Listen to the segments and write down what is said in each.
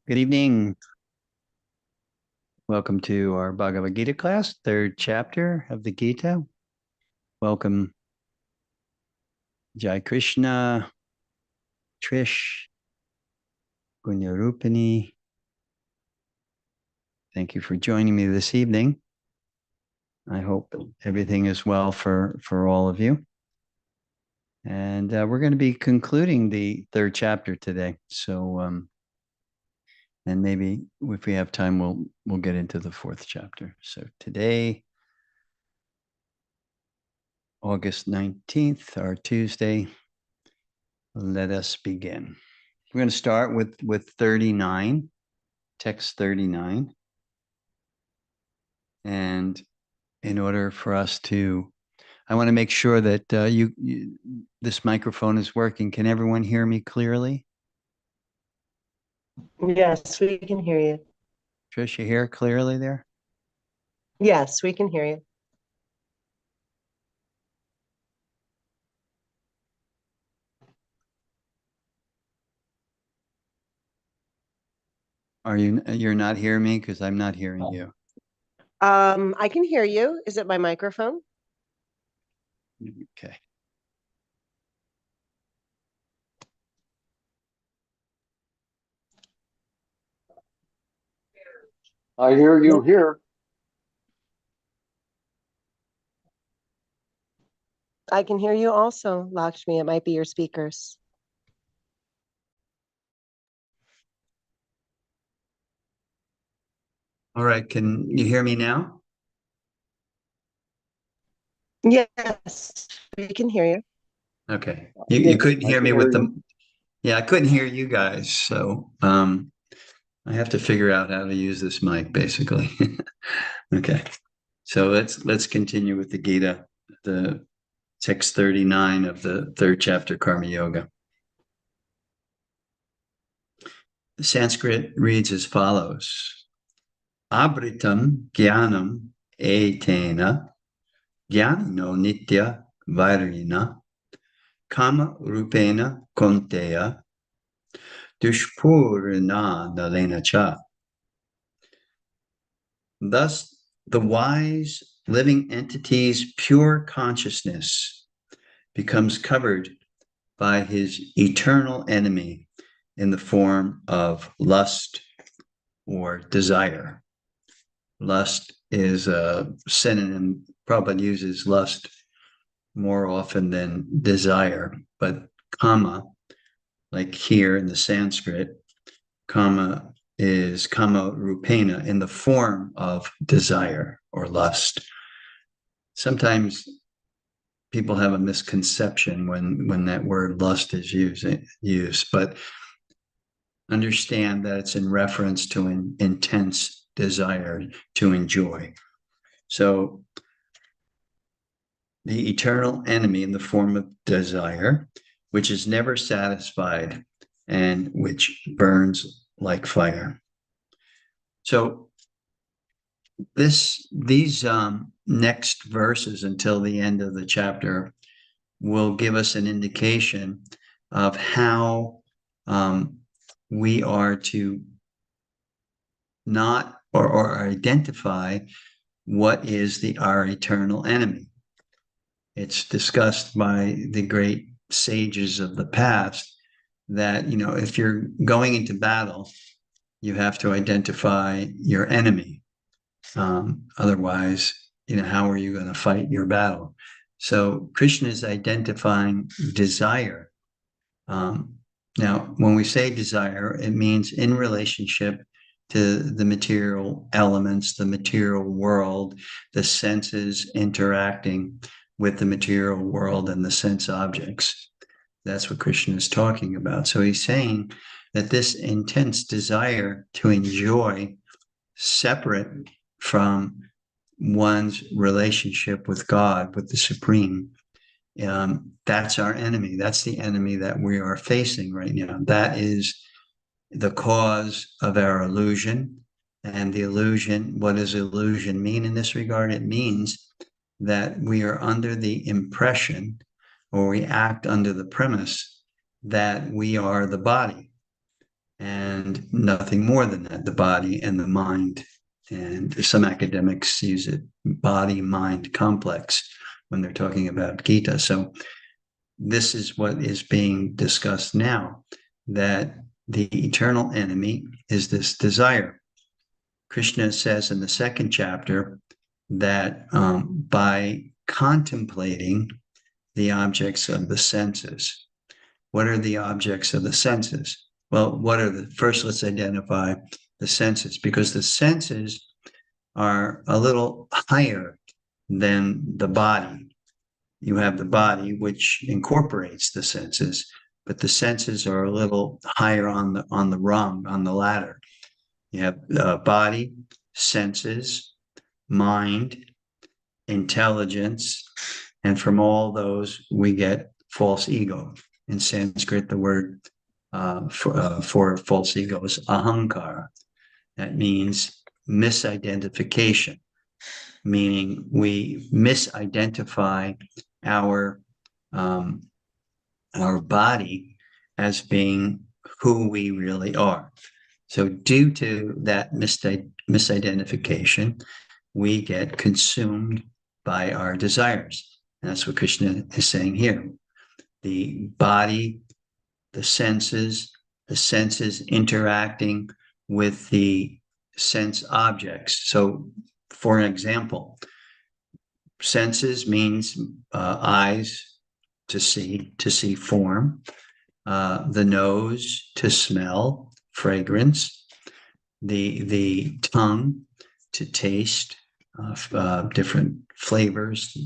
Good evening. Welcome to our Bhagavad Gita class, third chapter of the Gita. Welcome, Jai Krishna, Trish, Gunyarupani. Thank you for joining me this evening. I hope everything is well for all of you. And we're going to be concluding the third chapter today. So, and maybe if we have time, we'll get into the fourth chapter. So today, August 19th, our Tuesday, let us begin. We're going to start with 39, text 39. And in order for us to, I want to make sure that this microphone is working. Can everyone hear me clearly? Yes, we can hear you. Trish, you hear clearly there? Yes, we can hear you. You're not hearing me because I'm not hearing you. I can hear you. Is it my microphone? Okay. I hear you here. I can hear you also, Lakshmi. It might be your speakers. All right. Can you hear me now? Yes, we can hear you. Okay. You couldn't I hear can me hear with you. yeah, I couldn't hear you guys. So I have to figure out how to use this mic, basically. Okay. So let's continue with the Gita, the text 39 of the third chapter, Karma Yoga. The Sanskrit reads as follows: Abritam jnanam etena jnano nitya vairina kama rupena konteya dushpurna nalena cha. Thus, the wise living entity's pure consciousness becomes covered by his eternal enemy in the form of lust or desire. Lust is a synonym. Prabhupada uses lust more often than desire, but kama, like here in the Sanskrit, kama is kama rupena, in the form of desire or lust. Sometimes people have a misconception when that word lust is used, but understand that it's in reference to an intense desire to enjoy. So the eternal enemy in the form of desire, which is never satisfied and which burns like fire. So these next verses until the end of the chapter will give us an indication of how we are to not or identify what is our eternal enemy. It's discussed by the great sages of the past that, if you're going into battle, you have to identify your enemy. Otherwise, how are you going to fight your battle? So Krishna is identifying desire. Now, when we say desire, it means in relationship to the material elements, the material world, the senses interacting with the material world and the sense objects. That's what Krishna is talking about. So he's saying that this intense desire to enjoy separate from one's relationship with God, with the Supreme, that's our enemy. That's the enemy that we are facing right now. That is the cause of our illusion. And the illusion, what does illusion mean in this regard? It means that we are under the impression, or we act under the premise that we are the body. and nothing more than that, the body and the mind. And some academics use it body-mind complex when they're talking about Gita. So this is what is being discussed now, that the eternal enemy is this desire. Krishna says in the second chapter that by contemplating the objects of the senses. What are the objects of the senses? Well, first let's identify the senses, because the senses are a little higher than the body. You have the body, which incorporates the senses, but the senses are a little higher on the rung, on the ladder. You have body, senses, mind, intelligence, and from all those we get false ego. In Sanskrit, the word for false ego is ahankara. That means misidentification, meaning we misidentify our body as being who we really are. So due to that misidentification, we get consumed by our desires. And that's what Krishna is saying here. The body, the senses interacting with the sense objects. So, for an example, senses means eyes to see form, the nose to smell fragrance, the tongue to taste different flavors,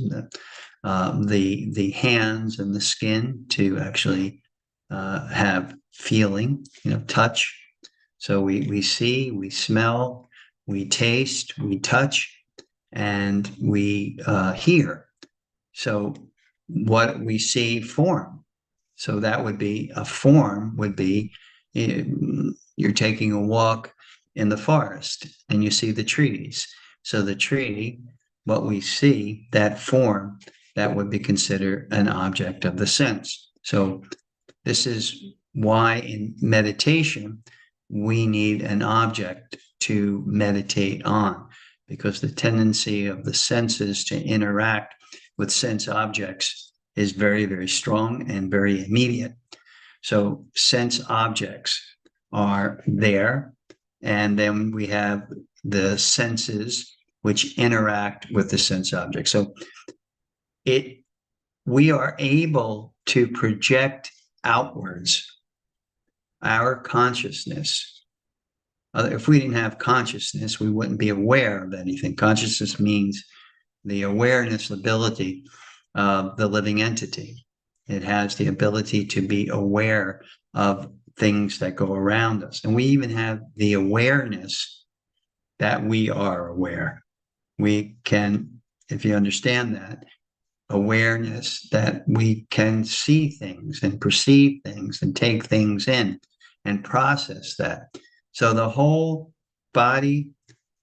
the hands and the skin to actually have feeling, touch. So we see, we smell, we taste, we touch, and we hear. So what we see form. So that would be a form would be you're taking a walk in the forest and you see the trees. So the tree, what we see, that form, that would be considered an object of the sense. So this is why in meditation, we need an object to meditate on, because the tendency of the senses to interact with sense objects is very, very strong and very immediate. So sense objects are there, and then we have the senses which interact with the sense object. So we are able to project outwards our consciousness. If we didn't have consciousness, we wouldn't be aware of anything. Consciousness means the awareness ability of the living entity. It has the ability to be aware of things that go around us. And we even have the awareness that we are aware. We can, if you understand that, awareness that we can see things and perceive things and take things in and process that. So the whole body,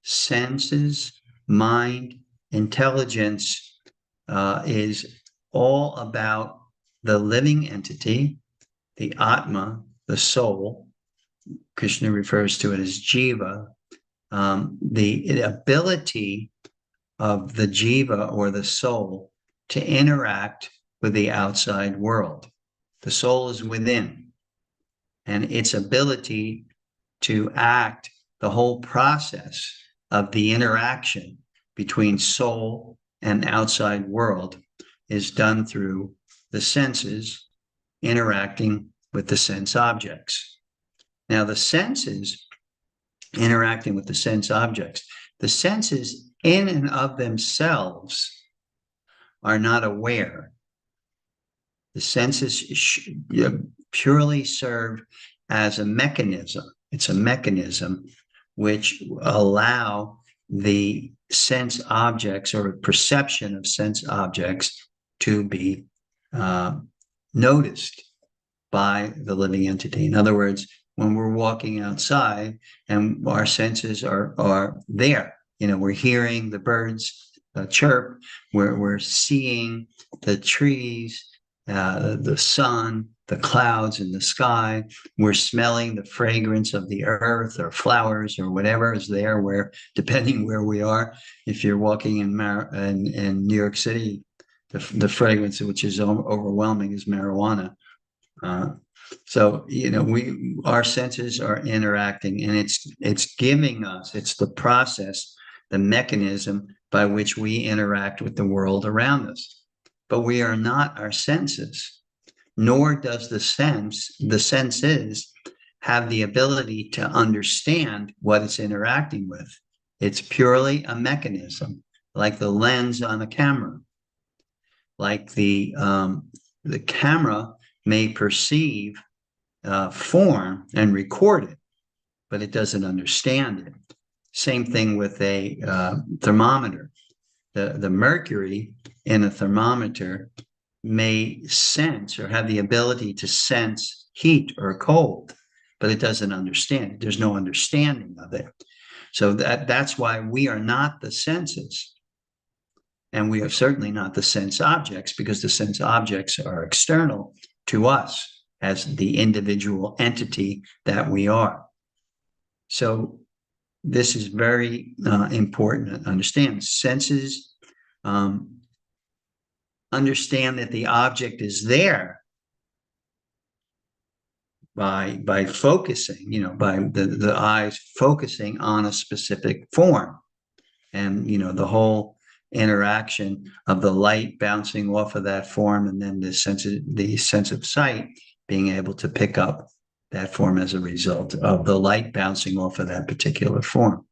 senses, mind, intelligence is all about the living entity, the Atma, the soul. Krishna refers to it as Jiva. The ability of the Jiva or the soul to interact with the outside world. The soul is within, and its ability to act, the whole process of the interaction between soul and outside world is done through the senses interacting with the sense objects. Now, the senses interacting with the sense objects, the senses in and of themselves are not aware. The senses purely serve as a mechanism. It's a mechanism which allow the sense objects or perception of sense objects to be noticed by the living entity. In other words, when we're walking outside and our senses are there, we're hearing the birds chirp, we're seeing the trees, the sun, the clouds in the sky. We're smelling the fragrance of the earth or flowers or whatever is there, where depending where we are. If you're walking in New York City, the fragrance, which is overwhelming, is marijuana. So, our senses are interacting, and it's giving us, it's the process, the mechanism by which we interact with the world around us. But we are not our senses, nor does the senses have the ability to understand what it's interacting with. It's purely a mechanism, like the lens on a camera. Like the camera may perceive form and record it, but it doesn't understand it. Same thing with a thermometer. The mercury in a thermometer may sense or have the ability to sense heat or cold, but it doesn't understand it. There's no understanding of it. So that's why we are not the senses. And we are certainly not the sense objects, because the sense objects are external to us as the individual entity that we are. So this is very important to understand. Senses understand that the object is there by focusing, by the eyes focusing on a specific form. And, the whole interaction of the light bouncing off of that form, and then the sense of sight being able to pick up that form as a result of the light bouncing off of that particular form.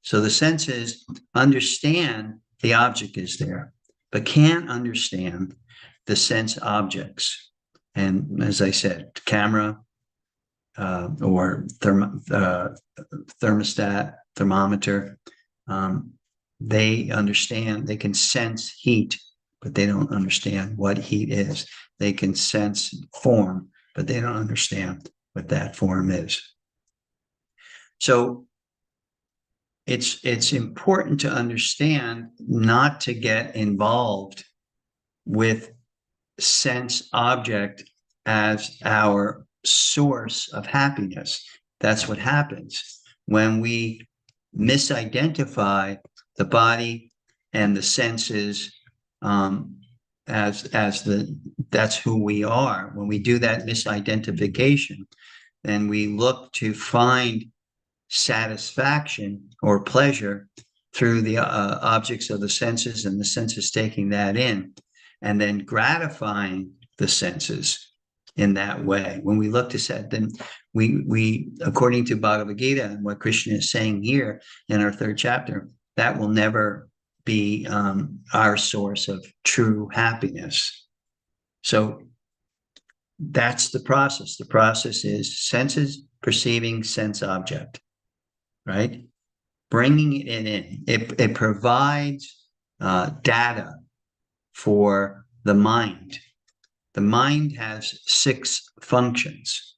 So the senses understand the object is there, but can't understand the sense objects. And as I said, camera or thermostat, thermometer, they understand, they can sense heat, but they don't understand what heat is. They can sense form, but they don't understand what that form is. So it's important to understand not to get involved with sense object as our source of happiness. That's what happens when we misidentify the body and the senses that's who we are. When we do that misidentification, then we look to find satisfaction or pleasure through the objects of the senses, and the senses taking that in, and then gratifying the senses in that way. When we look to set, then we according to Bhagavad Gita and what Krishna is saying here in our 3rd chapter, that will never be our source of true happiness. So that's the process. The process is senses perceiving sense object, right? Bringing it in. It provides data for the mind. The mind has 5 functions.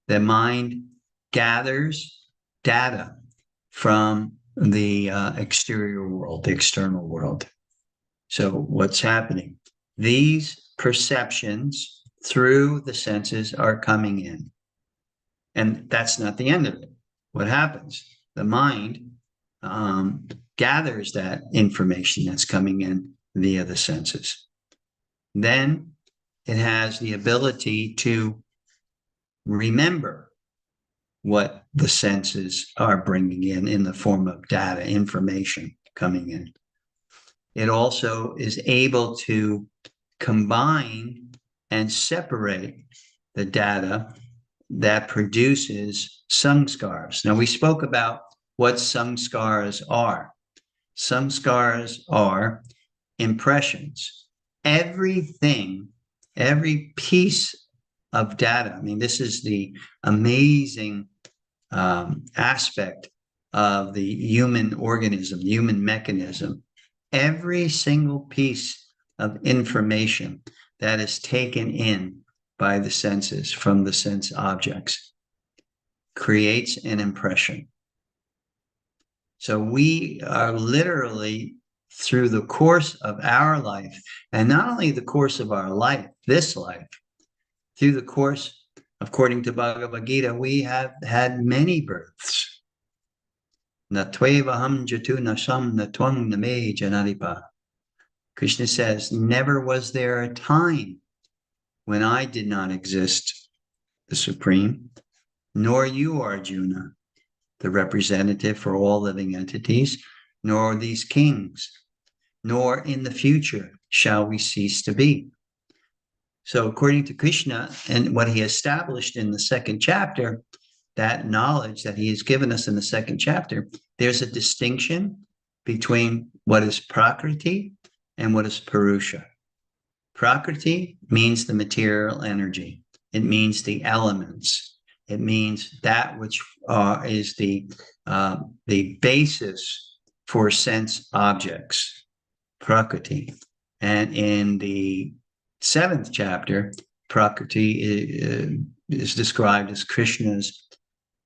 The mind gathers data from the exterior world, the external world. So what's happening? These perceptions through the senses are coming in. And that's not the end of it. What happens? The mind gathers that information that's coming in via the senses. Then it has the ability to remember what the senses are bringing in the form of data, information coming in. It also is able to combine and separate the data that produces samskaras. Now, we spoke about what samskaras are. Samskaras are impressions. Everything, every piece of data. I mean, this is the amazing aspect of the human organism, the human mechanism. Every single piece of information that is taken in by the senses from the sense objects creates an impression. So we are literally through the course of our life, and not only the course of our life, this life, through the course, according to Bhagavad Gita, we have had many births. Natvevaham jatu nasham natwang name janaripa. Krishna says, never was there a time when I did not exist, the Supreme, nor you, Arjuna, the representative for all living entities, nor these kings, nor in the future shall we cease to be. So according to Krishna and what he established in the second chapter, that knowledge that he has given us in the second chapter, there's a distinction between what is Prakriti and what is Purusha. Prakriti means the material energy. It means the elements. It means that which is the basis for sense objects, Prakriti. And in the seventh chapter, Prakriti is described as Krishna's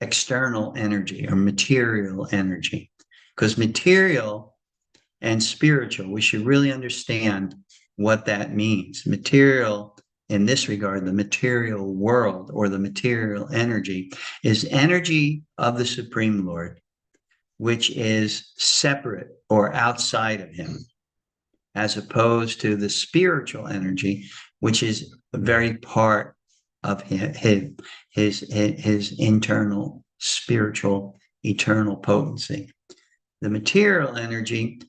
external energy or material energy. Because material and spiritual, we should really understand what that means. Material, in this regard, the material world or the material energy is energy of the Supreme Lord, which is separate or outside of him, as opposed to the spiritual energy, which is a very part of his internal spiritual eternal potency. The material energy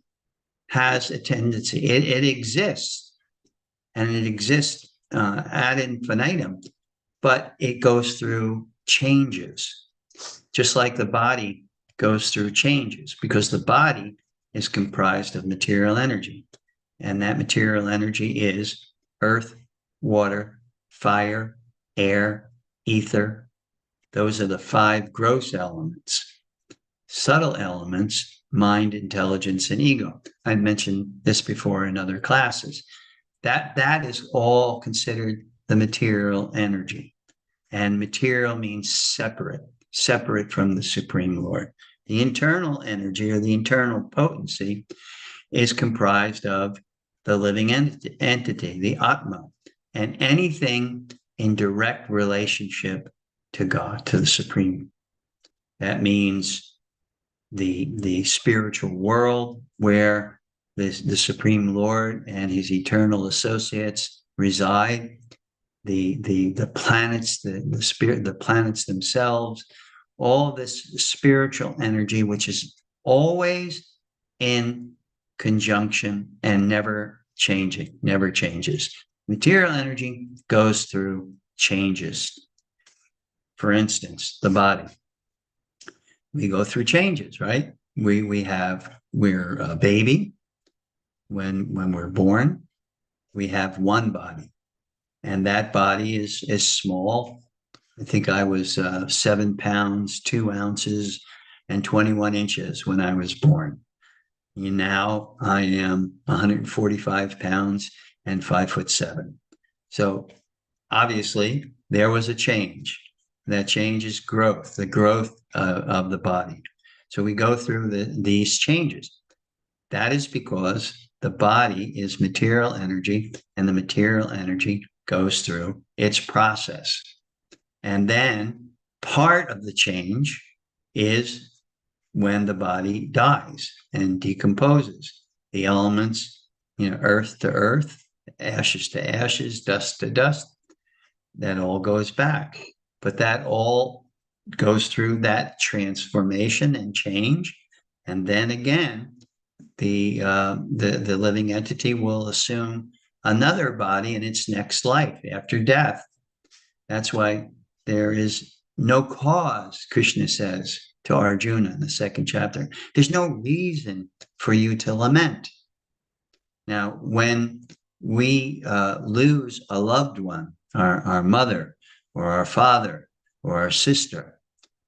has a tendency, it exists, and it exists ad infinitum, but it goes through changes, just like the body goes through changes, because the body is comprised of material energy. And that material energy is earth, water, fire, air, ether. Those are the five gross elements. Subtle elements, mind, intelligence, and ego. I mentioned this before in other classes. That is all considered the material energy. And material means separate from the Supreme Lord. The internal energy or the internal potency is comprised of the living entity, the Atma, and anything in direct relationship to God, to the Supreme. That means the spiritual world where the Supreme Lord and his eternal associates reside, the planets, the planets themselves, all this spiritual energy, which is always in conjunction and never changing, never changes. Material energy goes through changes. For instance, the body. We go through changes, right? We're a baby. When we're born, we have one body. And that body is small. I think I was 7 pounds, 2 ounces, and 21 inches when I was born. Now I am 145 pounds and 5'7". So obviously there was a change. That change is growth, the growth of the body. So we go through these changes. That is because the body is material energy, and the material energy goes through its process. And then part of the change is when the body dies and decomposes. The elements, earth to earth, ashes to ashes, dust to dust, that all goes back. But that all goes through that transformation and change. And then again, the living entity will assume another body in its next life after death. That's why there is no cause, Krishna says to Arjuna in the second chapter. There's no reason for you to lament. Now, when we lose a loved one, our mother or our father or our sister,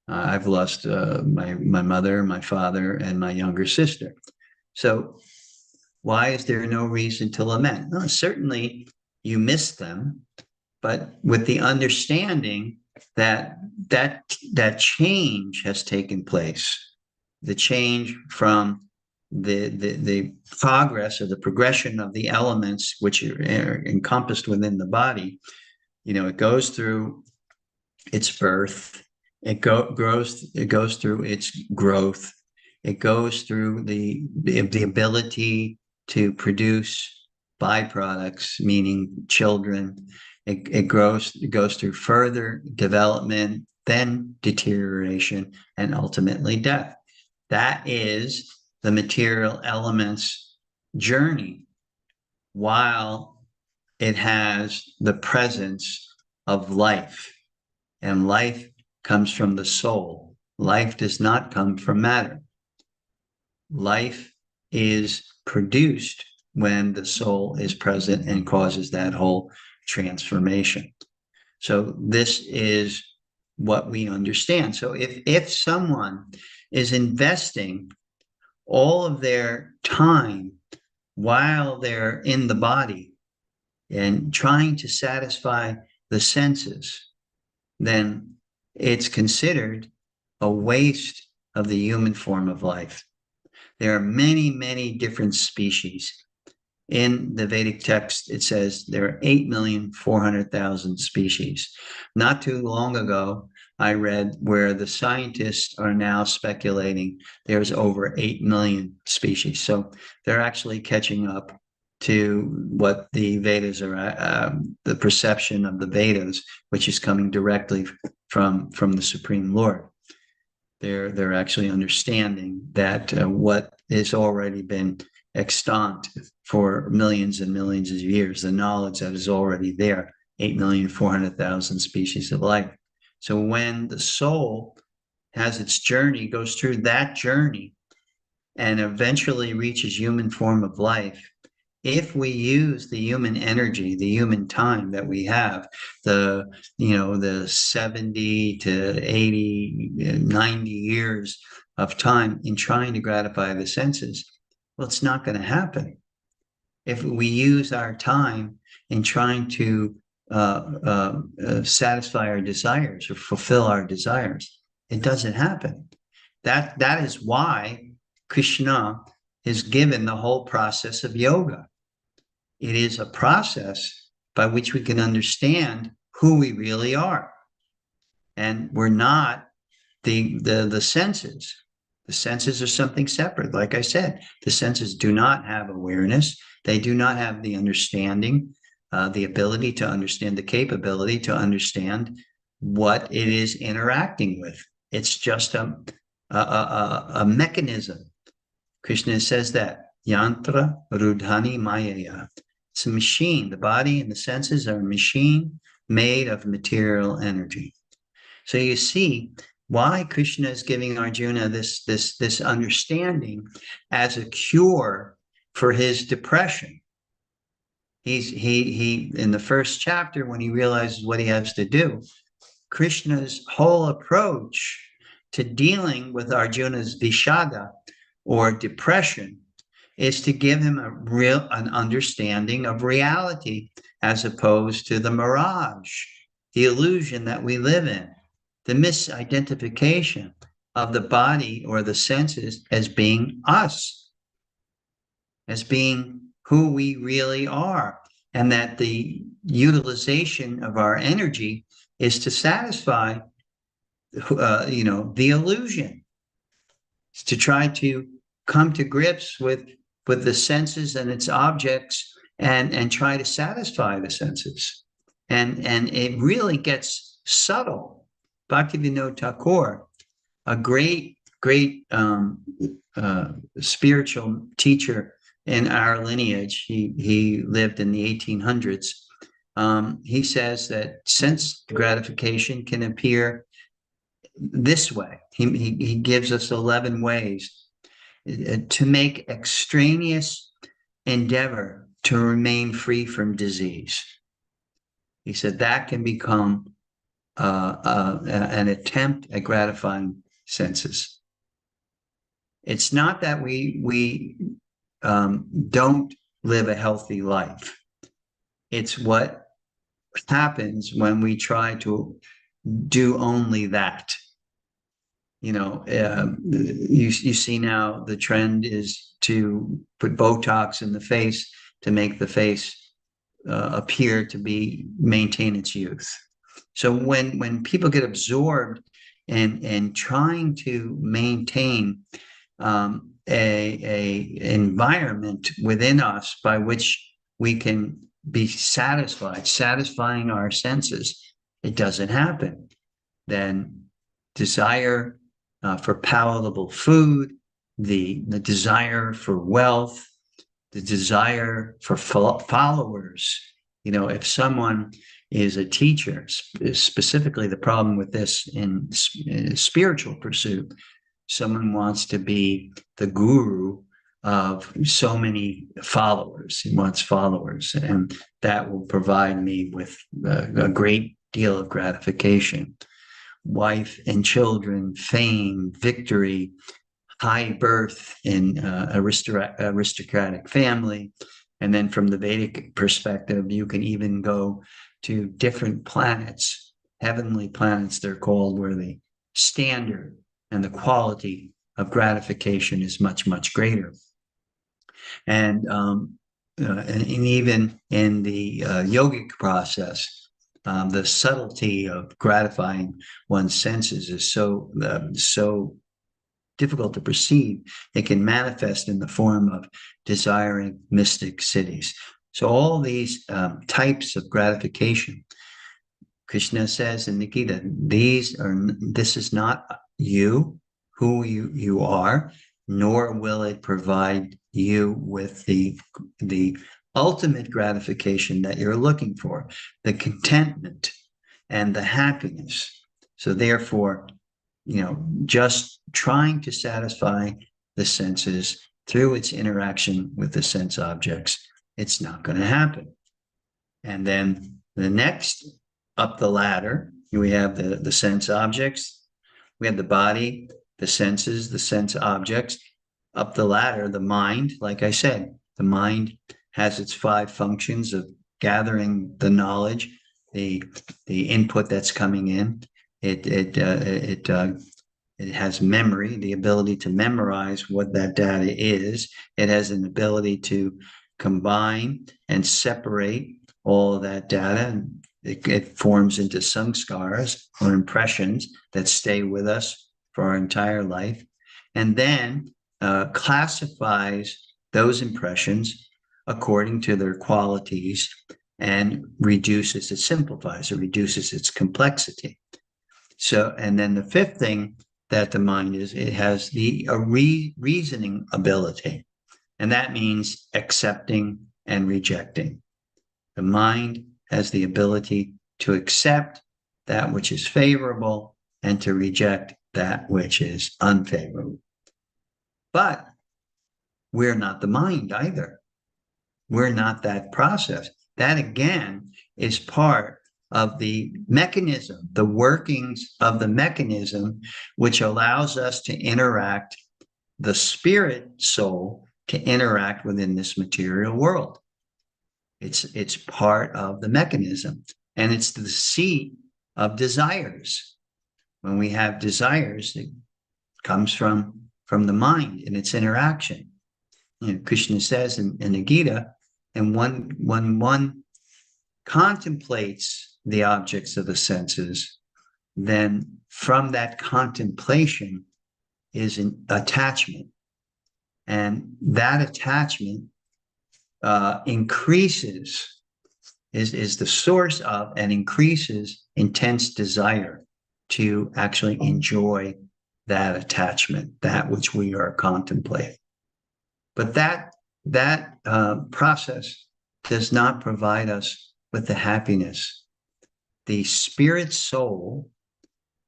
I've lost my mother, my father, and my younger sister. So why is there no reason to lament? No, certainly you miss them, but with the understanding that change has taken place, the change from the progress or the progression of the elements which are encompassed within the body, it goes through its birth, it goes through its growth, it goes through the ability to produce byproducts, meaning children. It goes through further development, then deterioration, and ultimately death. That is the material elements journey, while it has the presence of life. And life comes from the soul. Life does not come from matter. Life is produced when the soul is present and causes that whole transformation. So this is what we understand. So if someone is investing all of their time while they're in the body and trying to satisfy the senses, then it's considered a waste of the human form of life. There are many, many different species. In the Vedic text, it says there are 8,400,000 species. Not too long ago, I read where the scientists are now speculating there's over 8 million species. So they're actually catching up to what the Vedas are, the perception of the Vedas, which is coming directly from the Supreme Lord. They're actually understanding that what has already been extant for millions and millions of years, the knowledge that is already there, 8,400,000 species of life. So when the soul has its journey, goes through that journey, and eventually reaches human form of life, if we use the human energy, the human time that we have, the 70 to 80, 90 years of time in trying to gratify the senses, well, it's not going to happen. If we use our time in trying to satisfy our desires or fulfill our desires, it doesn't happen. That is why Krishna is given the whole process of yoga. It is a process by which we can understand who we really are. And we're not the senses. The senses are something separate. Like I said, the senses do not have awareness. They do not have the understanding, the ability to understand, the capability to understand what it is interacting with. It's just a mechanism. Krishna says that, yantra rudhani mayaya. It's a machine. The body and the senses are a machine made of material energy. So you see why Krishna is giving Arjuna this understanding as a cure for his depression. He in the first chapter, when he realizes what he has to do, Krishna's whole approach to dealing with Arjuna's vishada or depression is to give him an understanding of reality, as opposed to the mirage, the illusion that we live in, the misidentification of the body or the senses as being us, as being who we really are, and that the utilization of our energy is to satisfy the illusion. It's to try to come to grips with the senses and its objects, and try to satisfy the senses. And it really gets subtle. Bhaktivinoda Thakur, a great spiritual teacher in our lineage, he lived in the 1800s. He says that sense gratification can appear this way. He gives us 11 ways to make extraneous endeavor to remain free from disease. He said that can become an attempt at gratifying senses. It's not that we don't live a healthy life. It's what happens when we try to do only that. you see now the trend is to put Botox in the face to make the face appear to maintain its youth. So when people get absorbed in trying to maintain a environment within us by which we can be satisfying our senses, it doesn't happen. Then desire for palatable food, the desire for wealth, the desire for followers. If someone is a teacher, specifically the problem with this in spiritual pursuit, someone wants to be the guru of so many followers. He wants followers, and that will provide me with a great deal of gratification. Wife and children, fame, victory, high birth in aristocratic family. And then from the Vedic perspective, you can even go to different planets, heavenly planets, they're called, where the standard and the quality of gratification is much, much greater. And even in the yogic process, the subtlety of gratifying one's senses is so difficult to perceive. It can manifest in the form of desiring mystic cities. So all these types of gratification, Krishna says in the Gita, this is not you, who you are, nor will it provide you with the ultimate gratification that you're looking for, the contentment and the happiness. So therefore, just trying to satisfy the senses through its interaction with the sense objects, it's not going to happen. And then the next up the ladder, we have the sense objects, we have the body, the senses, the sense objects. Up the ladder, the mind, like I said, the mind has its 5 functions of gathering the knowledge, the input that's coming in. It has memory, the ability to memorize what that data is. It has an ability to combine and separate all of that data, and it forms into samskaras, or impressions that stay with us for our entire life, and then classifies those impressions according to their qualities and simplifies, it reduces its complexity. So, and then the 5th thing that the mind is, it has the reasoning ability, and that means accepting and rejecting. The mind has the ability to accept that which is favorable and to reject that which is unfavorable. But we're not the mind either. We're not that process. That, again, is part of the mechanism, the workings of the mechanism, which allows us to interact, the spirit soul, to interact within this material world. It's part of the mechanism, and it's the seat of desires. When we have desires, it comes from the mind and its interaction. Krishna says in the Gita, and when one contemplates the objects of the senses, then from that contemplation is an attachment. And that attachment increases, is the source of and increases intense desire to actually enjoy that attachment, that which we are contemplating. But that process does not provide us with the happiness. The spirit soul,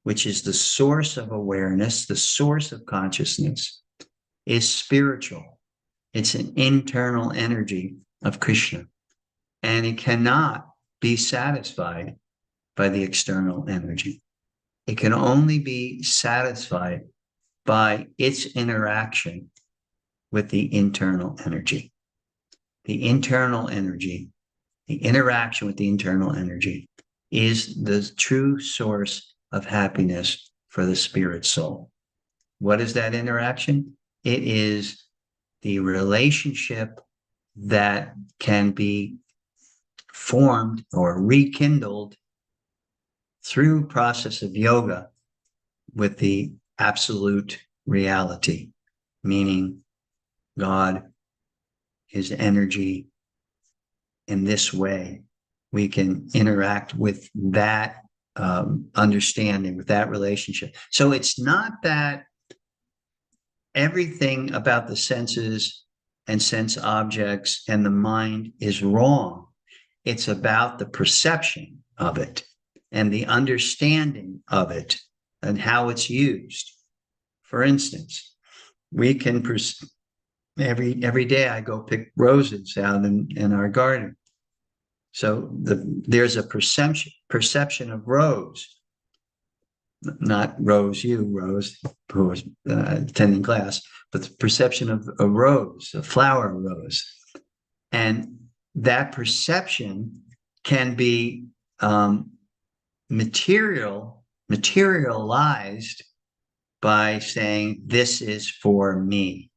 which is the source of awareness, the source of consciousness, is spiritual. It's an internal energy of Krishna, and it cannot be satisfied by the external energy. It can only be satisfied by its interaction with the internal energy. The internal energy, the interaction with the internal energy, is the true source of happiness for the spirit soul. What is that interaction? It is the relationship that can be formed or rekindled through process of yoga with the absolute reality, meaning God, his energy. In this way, we can interact with that understanding, with that relationship. So it's not that everything about the senses and sense objects and the mind is wrong. It's about the perception of it and the understanding of it and how it's used. For instance, we can every day I go pick roses out in our garden. So there's a perception of rose, not Rose, who was attending class, but the perception of a rose, a flower rose. And that perception can be materialized by saying, this is for me.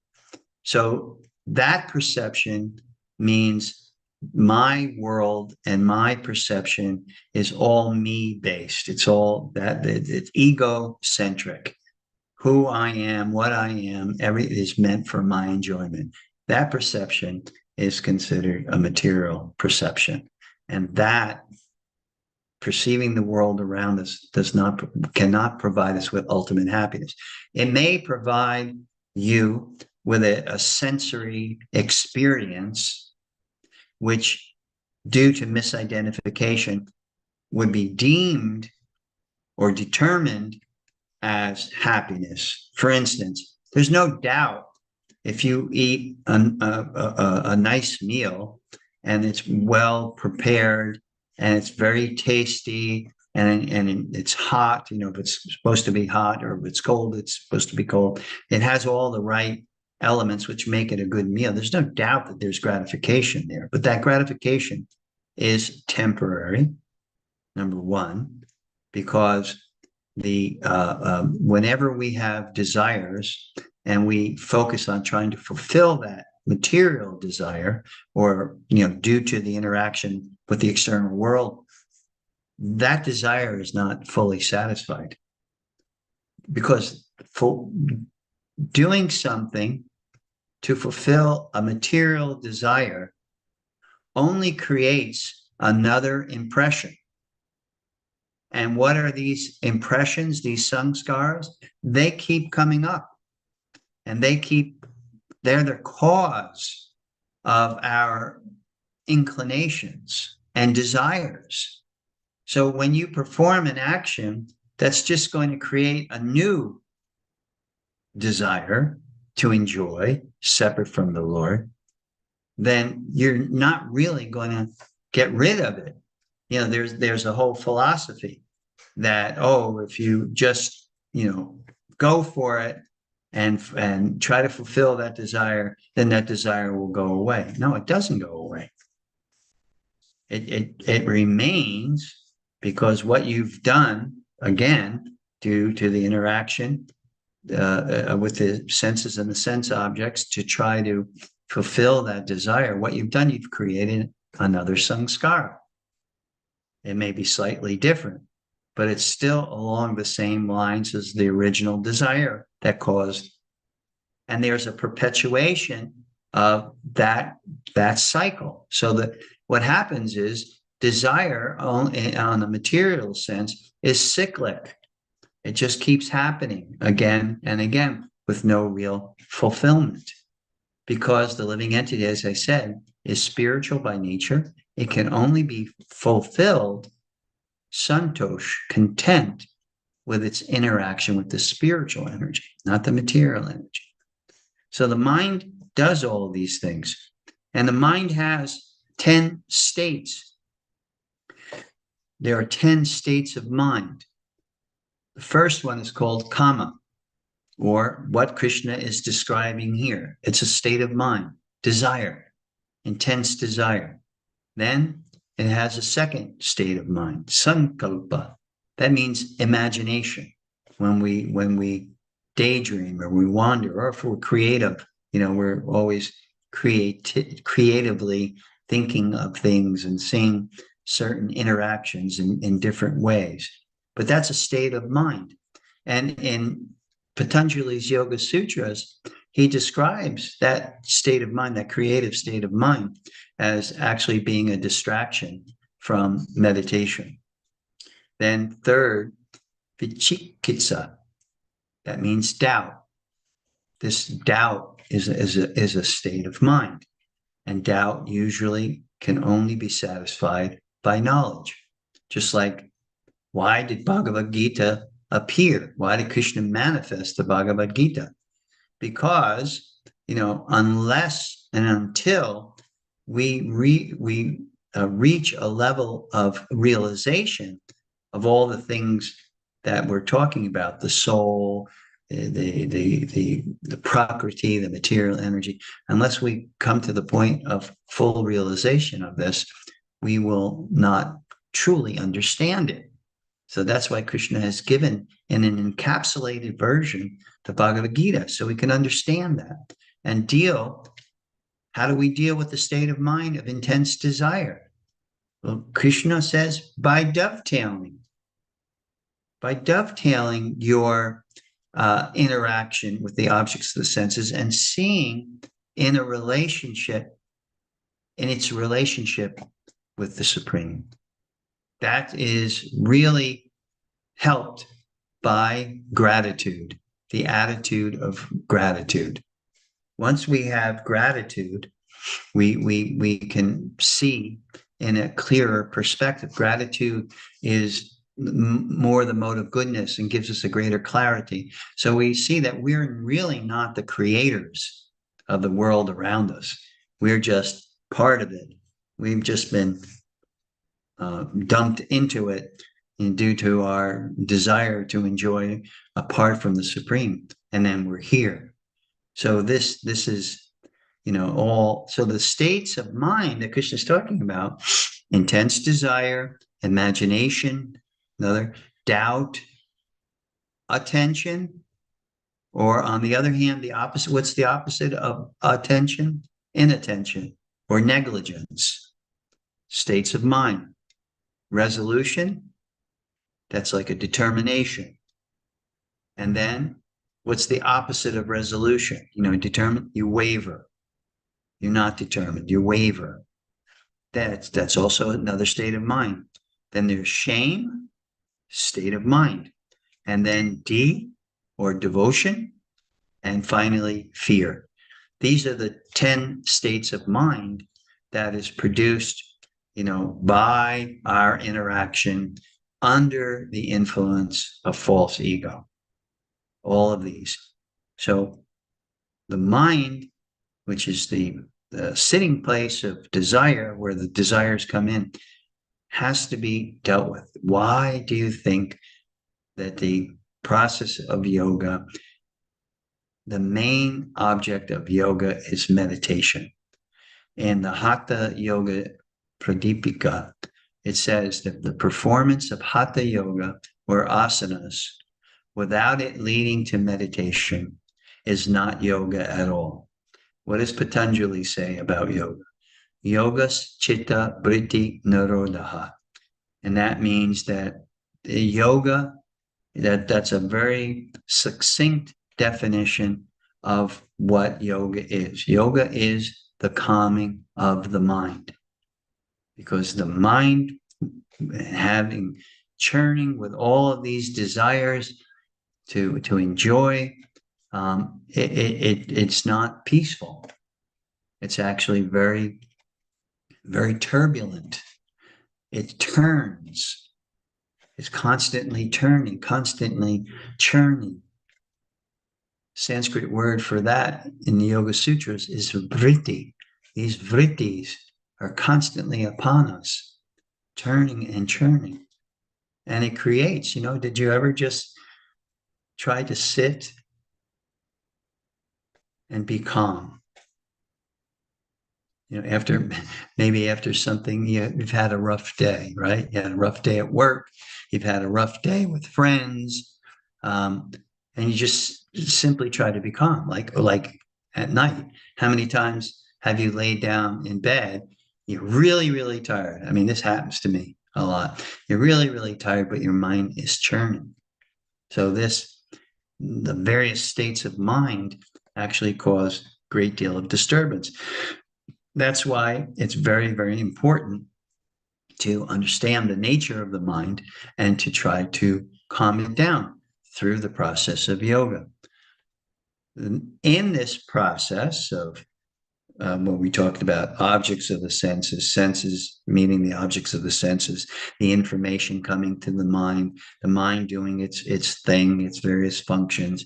So that perception means my world and my perception is all me based. It's all that, it's egocentric. Who I am, what I am, everything is meant for my enjoyment. That perception is considered a material perception. And that perceiving the world around us cannot provide us with ultimate happiness. It may provide you with a sensory experience, which, due to misidentification, would be deemed or determined as happiness. For instance, there's no doubt if you eat a nice meal and it's well prepared and it's very tasty and it's hot, if it's supposed to be hot, or if it's cold, it's supposed to be cold. It has all the right elements which make it a good meal. There's no doubt that there's gratification there, but that gratification is temporary, number one, because whenever we have desires and we focus on trying to fulfill that material desire, or due to the interaction with the external world, that desire is not fully satisfied, because doing something to fulfill a material desire only creates another impression. And what are these impressions, these samskaras? They keep coming up, and they're the cause of our inclinations and desires. So when you perform an action that's just going to create a new desire to enjoy, separate from the Lord, then you're not really going to get rid of it. There's a whole philosophy that, if you just, go for it and try to fulfill that desire, then that desire will go away. No, it doesn't go away. It remains, because what you've done, again, due to the interaction with the senses and the sense objects to try to fulfill that desire, what you've done, you've created another samskara. It may be slightly different, but it's still along the same lines as the original desire that caused. And there's a perpetuation of that cycle. So that what happens is desire on the material sense is cyclic. It just keeps happening again and again with no real fulfillment, because the living entity, as I said, is spiritual by nature. It can only be fulfilled, santosh, content, with its interaction with the spiritual energy, not the material energy. So the mind does all of these things, and the mind has 10 states. There are 10 states of mind. The first one is called kama, or what Krishna is describing here. It's a state of mind, desire, intense desire. Then it has a second state of mind, sankalpa. That means imagination. When we daydream or we wander, or if we're creative, we're always creatively thinking of things and seeing certain interactions in different ways. But that's a state of mind. And in Patanjali's Yoga Sutras, he describes that state of mind, that creative state of mind, as actually being a distraction from meditation. Then third, vichikitsa. That means doubt. This doubt is a state of mind. And doubt usually can only be satisfied by knowledge. Just like, why did Bhagavad Gita appear? Why did Krishna manifest the Bhagavad Gita? Because, unless and until we reach a level of realization of all the things that we're talking about, the soul, the prakriti, the material energy, unless we come to the point of full realization of this, we will not truly understand it. So that's why Krishna has given in an encapsulated version the Bhagavad Gita, so we can understand that and how do we deal with the state of mind of intense desire? Well, Krishna says by dovetailing your interaction with the objects of the senses and seeing in its relationship with the Supreme. That is really helped by gratitude, the attitude of gratitude. Once we have gratitude, we can see in a clearer perspective. Gratitude is more the mode of goodness and gives us a greater clarity. So we see that we're really not the creators of the world around us. We're just part of it. We've just been dumped into it due to our desire to enjoy apart from the Supreme. And then we're here. So this is, all. So the states of mind that Krishna is talking about, intense desire, imagination, another, doubt, attention, or on the other hand, the opposite. What's the opposite of attention? Inattention or negligence. States of mind. Resolution, that's like a determination. And then what's the opposite of resolution? Determined, you waver. You're not determined, you waver. That's also another state of mind. Then there's shame, state of mind. And then D, or devotion. And finally, fear. These are the 10 states of mind that is produced, by our interaction under the influence of false ego. All of these. So the mind, which is the sitting place of desire, where the desires come in, has to be dealt with. Why do you think that the process of yoga, the main object of yoga is meditation? In the Hatha Yoga Pradipika, it says that the performance of Hatha Yoga or asanas without it leading to meditation is not yoga at all. What does Patanjali say about yoga? Yogas chitta vritti nirodha. And that means that the yoga, that's a very succinct definition of what yoga is. Yoga is the calming of the mind. Because the mind churning with all of these desires to enjoy, it's not peaceful. It's actually very, very turbulent. It turns. It's constantly turning, constantly churning. Sanskrit word for that in the Yoga Sutras is vritti. These vrittis are constantly upon us, turning and churning. And it creates, did you ever just try to sit and be calm? After something, you've had a rough day, right? You had a rough day at work. You've had a rough day with friends. And you just simply try to be calm, like at night. How many times have you laid down in bed? You're really, really tired. I mean, this happens to me a lot. You're really, really tired, but your mind is churning. So the various states of mind actually cause a great deal of disturbance. That's why it's very, very important to understand the nature of the mind and to try to calm it down through the process of yoga. In this process of when we talked about objects of the senses, senses meaning the objects of the senses, the information coming to the mind doing its thing, its various functions,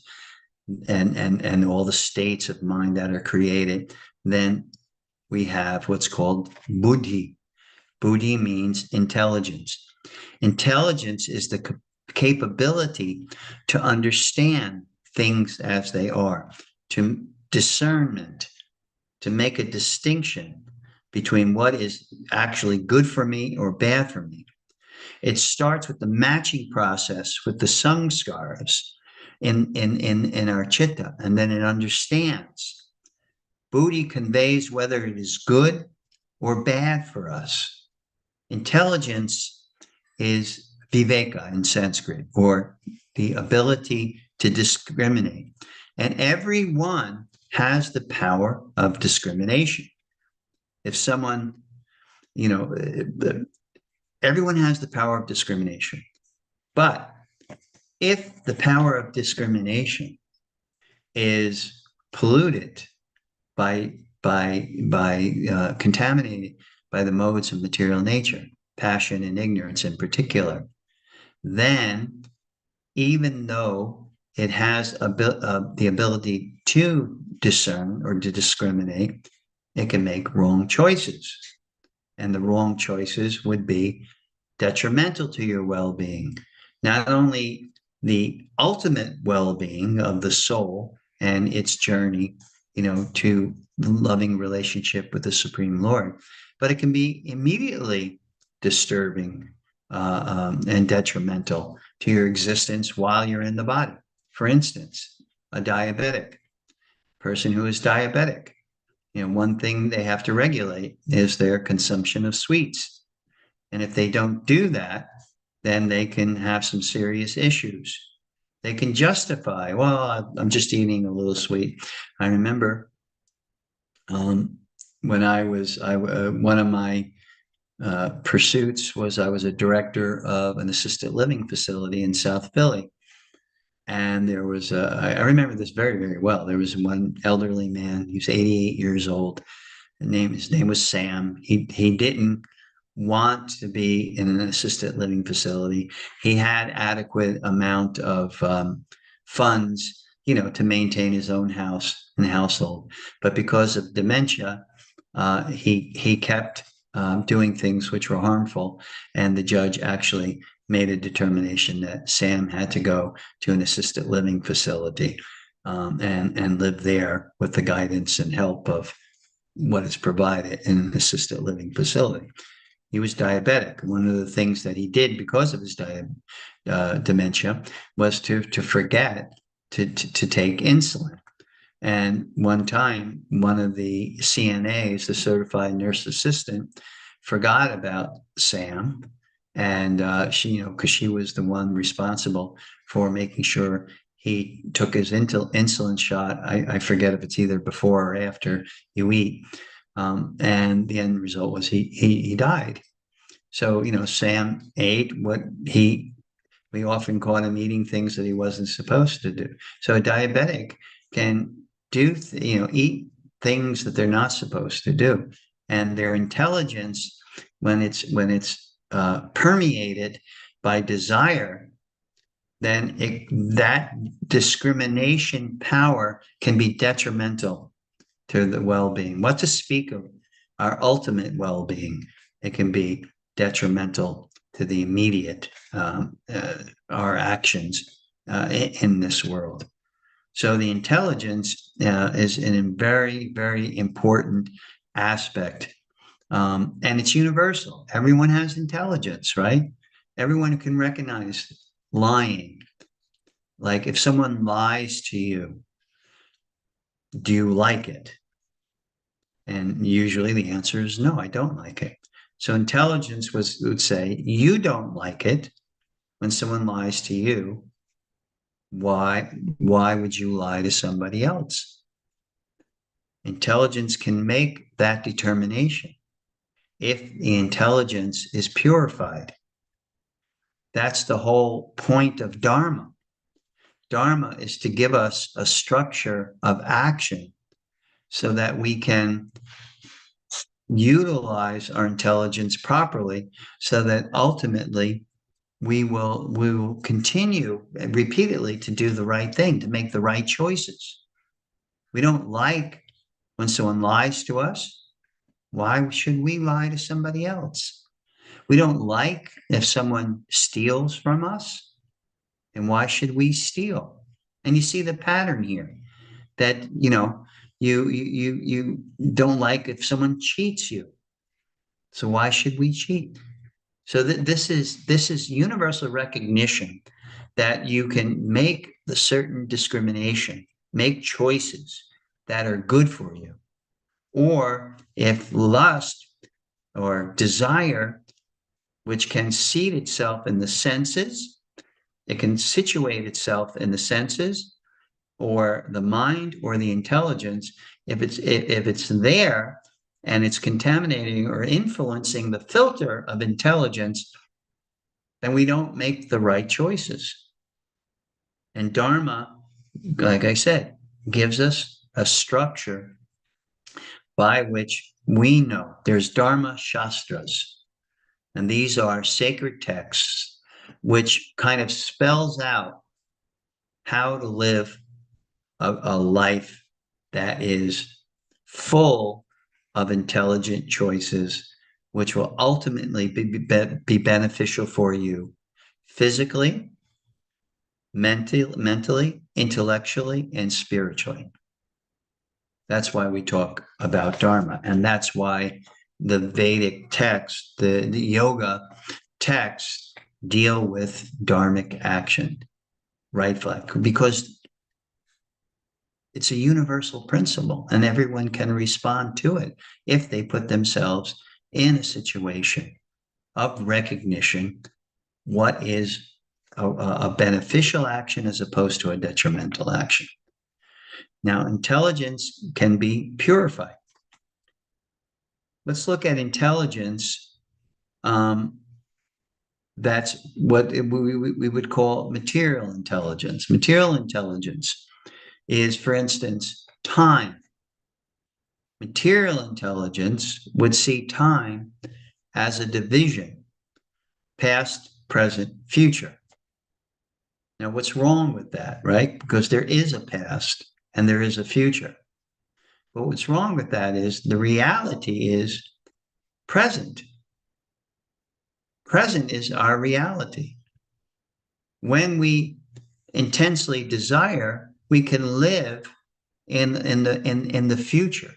and all the states of mind that are created, then we have what's called buddhi. Buddhi means intelligence. Intelligence is the capability to understand things as they are, to discernment, to make a distinction between what is actually good for me or bad for me. It starts with the matching process with the samskaras in our chitta, and then it understands. Buddhi conveys whether it is good or bad for us. Intelligence is viveka in Sanskrit, or the ability to discriminate. And everyone has the power of discrimination. If someone, you know, everyone has the power of discrimination. But if the power of discrimination is polluted by contaminated by the modes of material nature, passion and ignorance in particular, then even though it has the ability to discern or to discriminate, it can make wrong choices. And the wrong choices would be detrimental to your well-being. Not only the ultimate well-being of the soul and its journey, to the loving relationship with the Supreme Lord, but it can be immediately disturbing and detrimental to your existence while you're in the body. For instance, a diabetic person who is diabetic, one thing they have to regulate is their consumption of sweets. And if they don't do that, then they can have some serious issues. They can justify, well, I'm just eating a little sweet. I remember when one of my pursuits was I was a director of an assisted living facility in South Philly. And there was I remember this very, very well. There was one elderly man. He was 88 years old. His name was Sam. He didn't want to be in an assisted living facility. He had adequate amount of funds, to maintain his own house and household. But because of dementia, he kept doing things which were harmful. And the judge actually made a determination that Sam had to go to an assisted living facility and live there with the guidance and help of what is provided in an assisted living facility. He was diabetic. One of the things that he did because of his dementia was to forget to take insulin. And one time, one of the CNAs, the certified nurse assistant, forgot about Sam. And she, because she was the one responsible for making sure he took his insulin shot. I forget if it's either before or after you eat. And the end result was he died. So, Sam ate what we often caught him eating things that he wasn't supposed to do. So a diabetic can eat things that they're not supposed to do. And their intelligence, when it's permeated by desire, then that discrimination power can be detrimental to the well-being. What to speak of our ultimate well-being? It can be detrimental to the immediate our actions in this world. So the intelligence is a very, very important aspect, and it's universal. Everyone has intelligence, right? Everyone can recognize lying, Like if someone lies to you, do you like it? And usually the answer is no, I don't like it. So intelligence would say, you don't like it when someone lies to you. Why would you lie to somebody else? Intelligence can make that determination if the intelligence is purified. That's the whole point of Dharma. Dharma is to give us a structure of action so that we can utilize our intelligence properly, so that ultimately we will continue repeatedly to do the right thing, to make the right choices. We don't like when someone lies to us. Why should we lie to somebody else? We don't like if someone steals from us. And why should we steal? And you see the pattern here that, you don't like if someone cheats you. So why should we cheat? So this is universal recognition that you can make the certain discrimination, make choices that are good for you. Or if lust or desire, which can seat itself in the senses, it can situate itself in the senses or the mind or the intelligence. If it's there and it's contaminating or influencing the filter of intelligence, then we don't make the right choices. And Dharma, like I said, gives us a structure by which we know. There's Dharma Shastras, and these are sacred texts which kind of spells out how to live a life that is full of intelligent choices, which will ultimately be beneficial for you physically, mentally, intellectually, and spiritually. That's why we talk about Dharma. And that's why the Vedic texts, the yoga texts deal with dharmic action, rightful, because it's a universal principle and everyone can respond to it if they put themselves in a situation of recognition. What is a beneficial action as opposed to a detrimental action? Now, intelligence can be purified. Let's look at intelligence. That's what we would call material intelligence. Material intelligence is, for instance, time. Material intelligence would see time as a division, past, present, future. Now, what's wrong with that, right? Because there is a past and there is a future. But what's wrong with that is the reality is present. Present is our reality. When we intensely desire, we can live in the future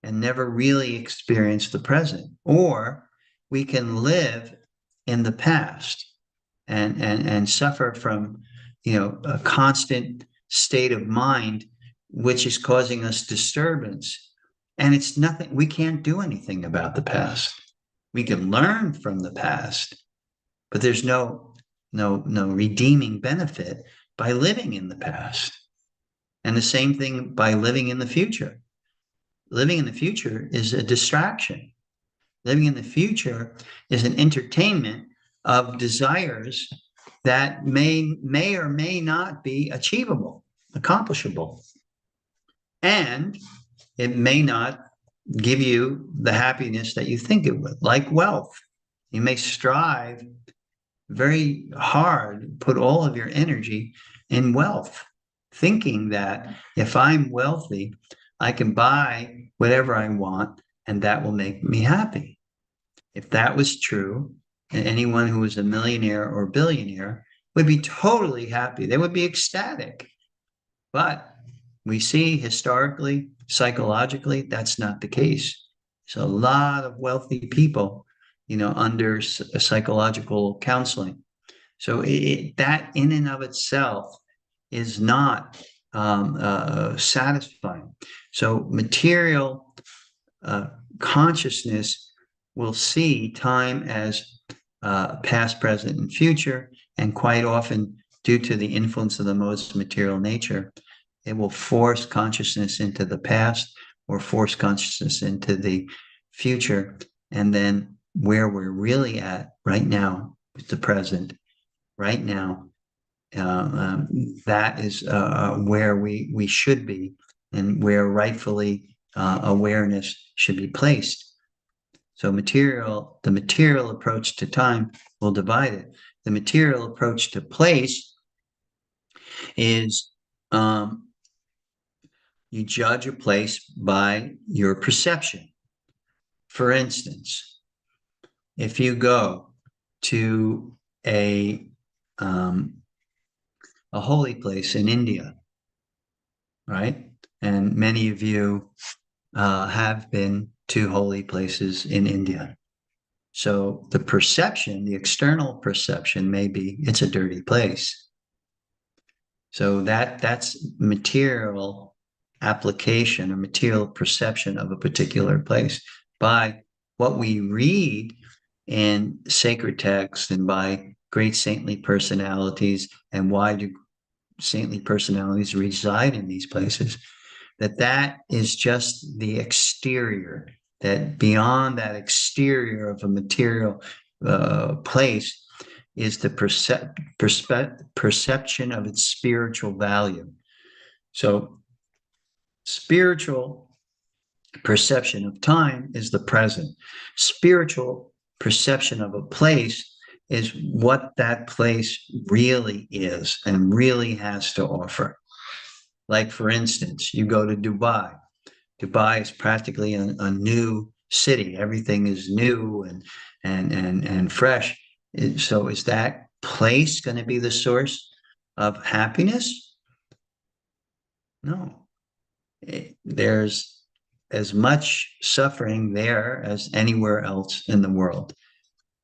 and never really experience the present. Or we can live in the past and suffer from, a constant state of mind, which is causing us disturbance. And it's nothing, we can't do anything about the past. We can learn from the past, but there's no redeeming benefit by living in the past. And the same thing by living in the future. Living in the future is a distraction. Living in the future is an entertainment of desires that may or may not be achievable, accomplishable. And it may not give you the happiness that you think it would, like wealth. You may strive very hard, put all of your energy in wealth, thinking that if I'm wealthy, I can buy whatever I want and that will make me happy. If that was true, anyone who was a millionaire or billionaire would be totally happy. They would be ecstatic. But we see historically, psychologically, that's not the case. So a lot of wealthy people, under psychological counseling, So that in and of itself is not satisfying. So material consciousness will see time as past, present, and future, and quite often, due to the influence of the modes of material nature, it will force consciousness into the past or force consciousness into the future. And then where we're really at right now is the present. Right now, that is where we should be, and where rightfully awareness should be placed. So the material approach to time will divide it. The material approach to place is you judge a place by your perception. For instance, if you go to a holy place in India, right? And many of you have been to holy places in India. So the perception, the external perception may be it's a dirty place. So that's material application or material perception of a particular place by what we read in sacred texts and by great saintly personalities. And why do saintly personalities reside in these places? That is just the exterior, that beyond that exterior of a material place is the perception of its spiritual value. So spiritual perception of time is the present. Spiritual perception of a place is what that place really is and really has to offer. Like, for instance, you go to Dubai. Dubai is practically a new city. Everything is new and fresh. So is that place going to be the source of happiness? No. There's as much suffering there as anywhere else in the world.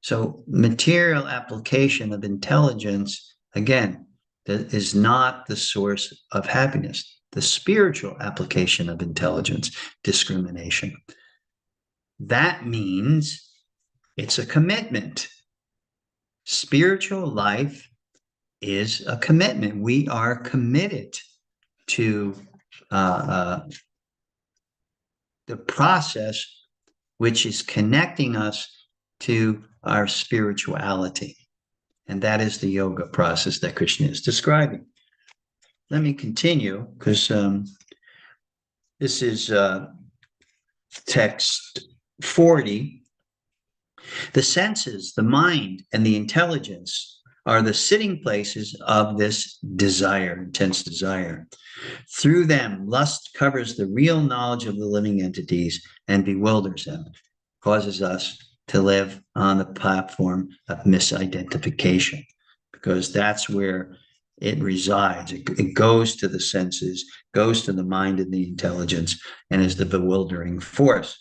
So material application of intelligence, again, that is not the source of happiness. The spiritual application of intelligence, discrimination. That means it's a commitment. Spiritual life is a commitment. We are committed to the process which is connecting us to our spirituality. And that is the yoga process that Krishna is describing. Let me continue, because this is text 40. The senses, the mind, and the intelligence are the sitting places of this desire, intense desire. Through them, lust covers the real knowledge of the living entities and bewilders them, causes us to live on the platform of misidentification, because that's where it resides. It goes to the senses, goes to the mind and the intelligence, and is the bewildering force.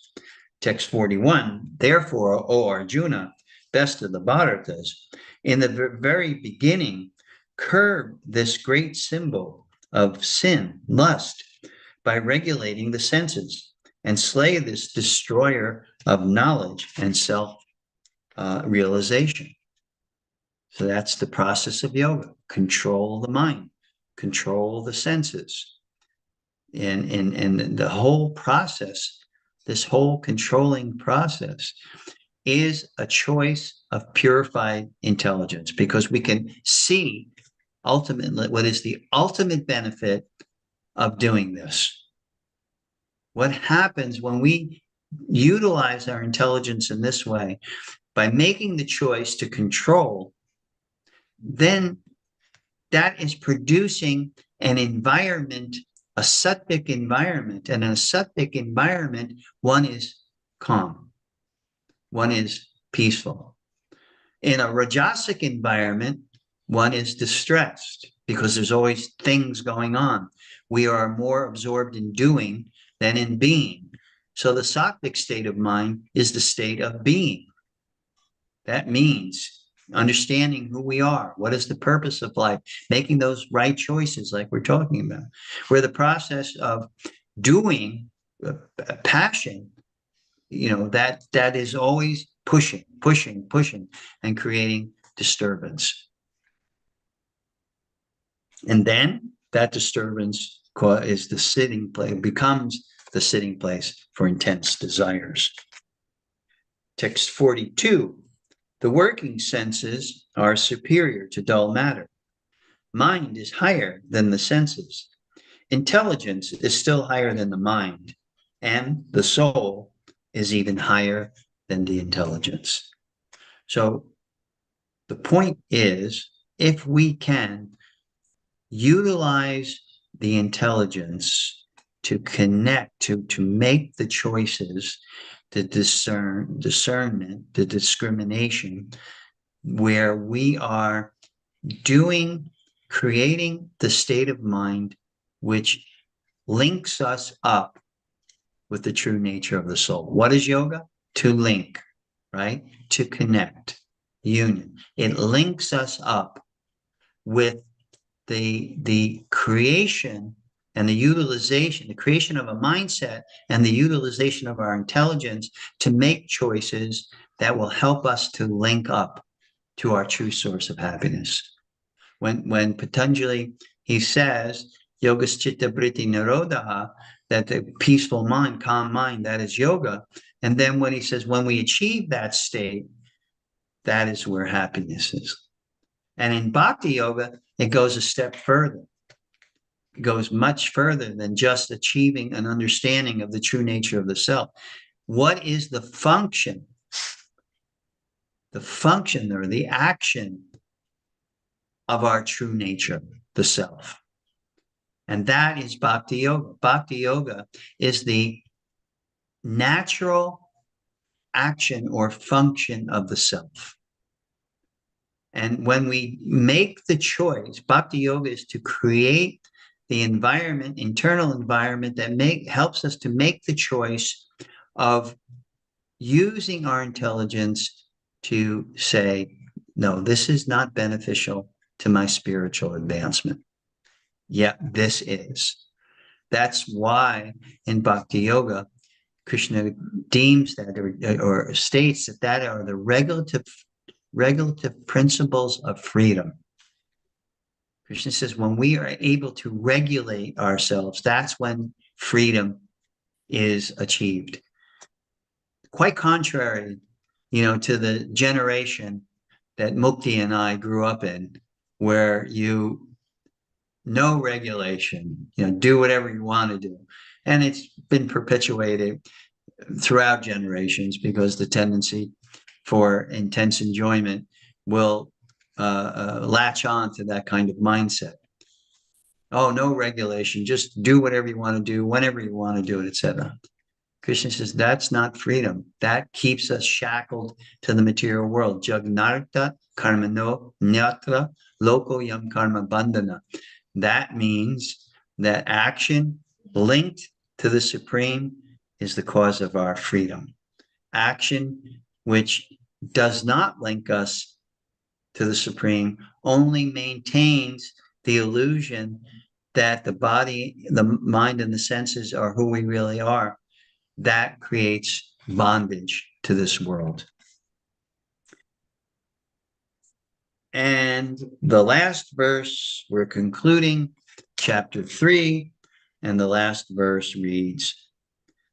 Text 41, therefore, O Arjuna, best of the Bharatas, in the very beginning, curb this great symbol of sin, lust, by regulating the senses, and slay this destroyer of knowledge and self-realization. So that's the process of yoga. Control the mind, control the senses. And the whole process, this whole controlling process, is a choice of purified intelligence, because we can see ultimately what is the ultimate benefit of doing this. What happens when we utilize our intelligence in this way, by making the choice to control, then that is producing an environment, a sattvic environment. And in a sattvic environment, one is calm, one is peaceful. In a rajasic environment, one is distressed, because there's always things going on. We are more absorbed in doing than in being. So the sattvic state of mind is the state of being. That means understanding who we are, what is the purpose of life, making those right choices like we're talking about. Where the process of doing passion, that is always pushing, and creating disturbance. And then that disturbance is the sitting place, becomes the sitting place for intense desires. Text 42. The working senses are superior to dull matter. Mind is higher than the senses. Intelligence is still higher than the mind, and the soul is even higher than the intelligence. So the point is, if we can utilize the intelligence to connect, to make the choices, the discernment, the discrimination, where we are creating the state of mind which links us up with the true nature of the soul. What is yoga? To link, right? To connect, union. It links us up with the creation and the utilization, the creation of a mindset and the utilization of our intelligence to make choices that will help us to link up to our true source of happiness. When Patanjali, he says, Yogas Chitta Vritti Nirodha, that the peaceful mind, calm mind, that is yoga. And then when he says, when we achieve that state, that is where happiness is. And in Bhakti Yoga, it goes a step further. It goes much further than just achieving an understanding of the true nature of the self. What is the function? The function or the action of our true nature, the self. And that is Bhakti Yoga. Bhakti Yoga is the natural action or function of the self. And when we make the choice, Bhakti Yoga is to create the environment, internal environment that helps us to make the choice of using our intelligence to say, no, this is not beneficial to my spiritual advancement. Yeah, this is. That's why in Bhakti Yoga, Krishna deems that or states that are the regulative principles of freedom. Krishna says when we are able to regulate ourselves, that's when freedom is achieved. Quite contrary, to the generation that Mukti and I grew up in, where no regulation, do whatever you want to do. And it's been perpetuated throughout generations because the tendency for intense enjoyment will latch on to that kind of mindset. Oh, no regulation, just do whatever you want to do, whenever you want to do it, etc. Krishna says that's not freedom. That keeps us shackled to the material world. Jagnarta karmano nyatra loko yam karma bandhana. That means that action linked to the Supreme is the cause of our freedom. Action which does not link us to the Supreme only maintains the illusion that the body, the mind, and the senses are who we really are. That creates bondage to this world. And the last verse, we're concluding chapter 3, and the last verse reads,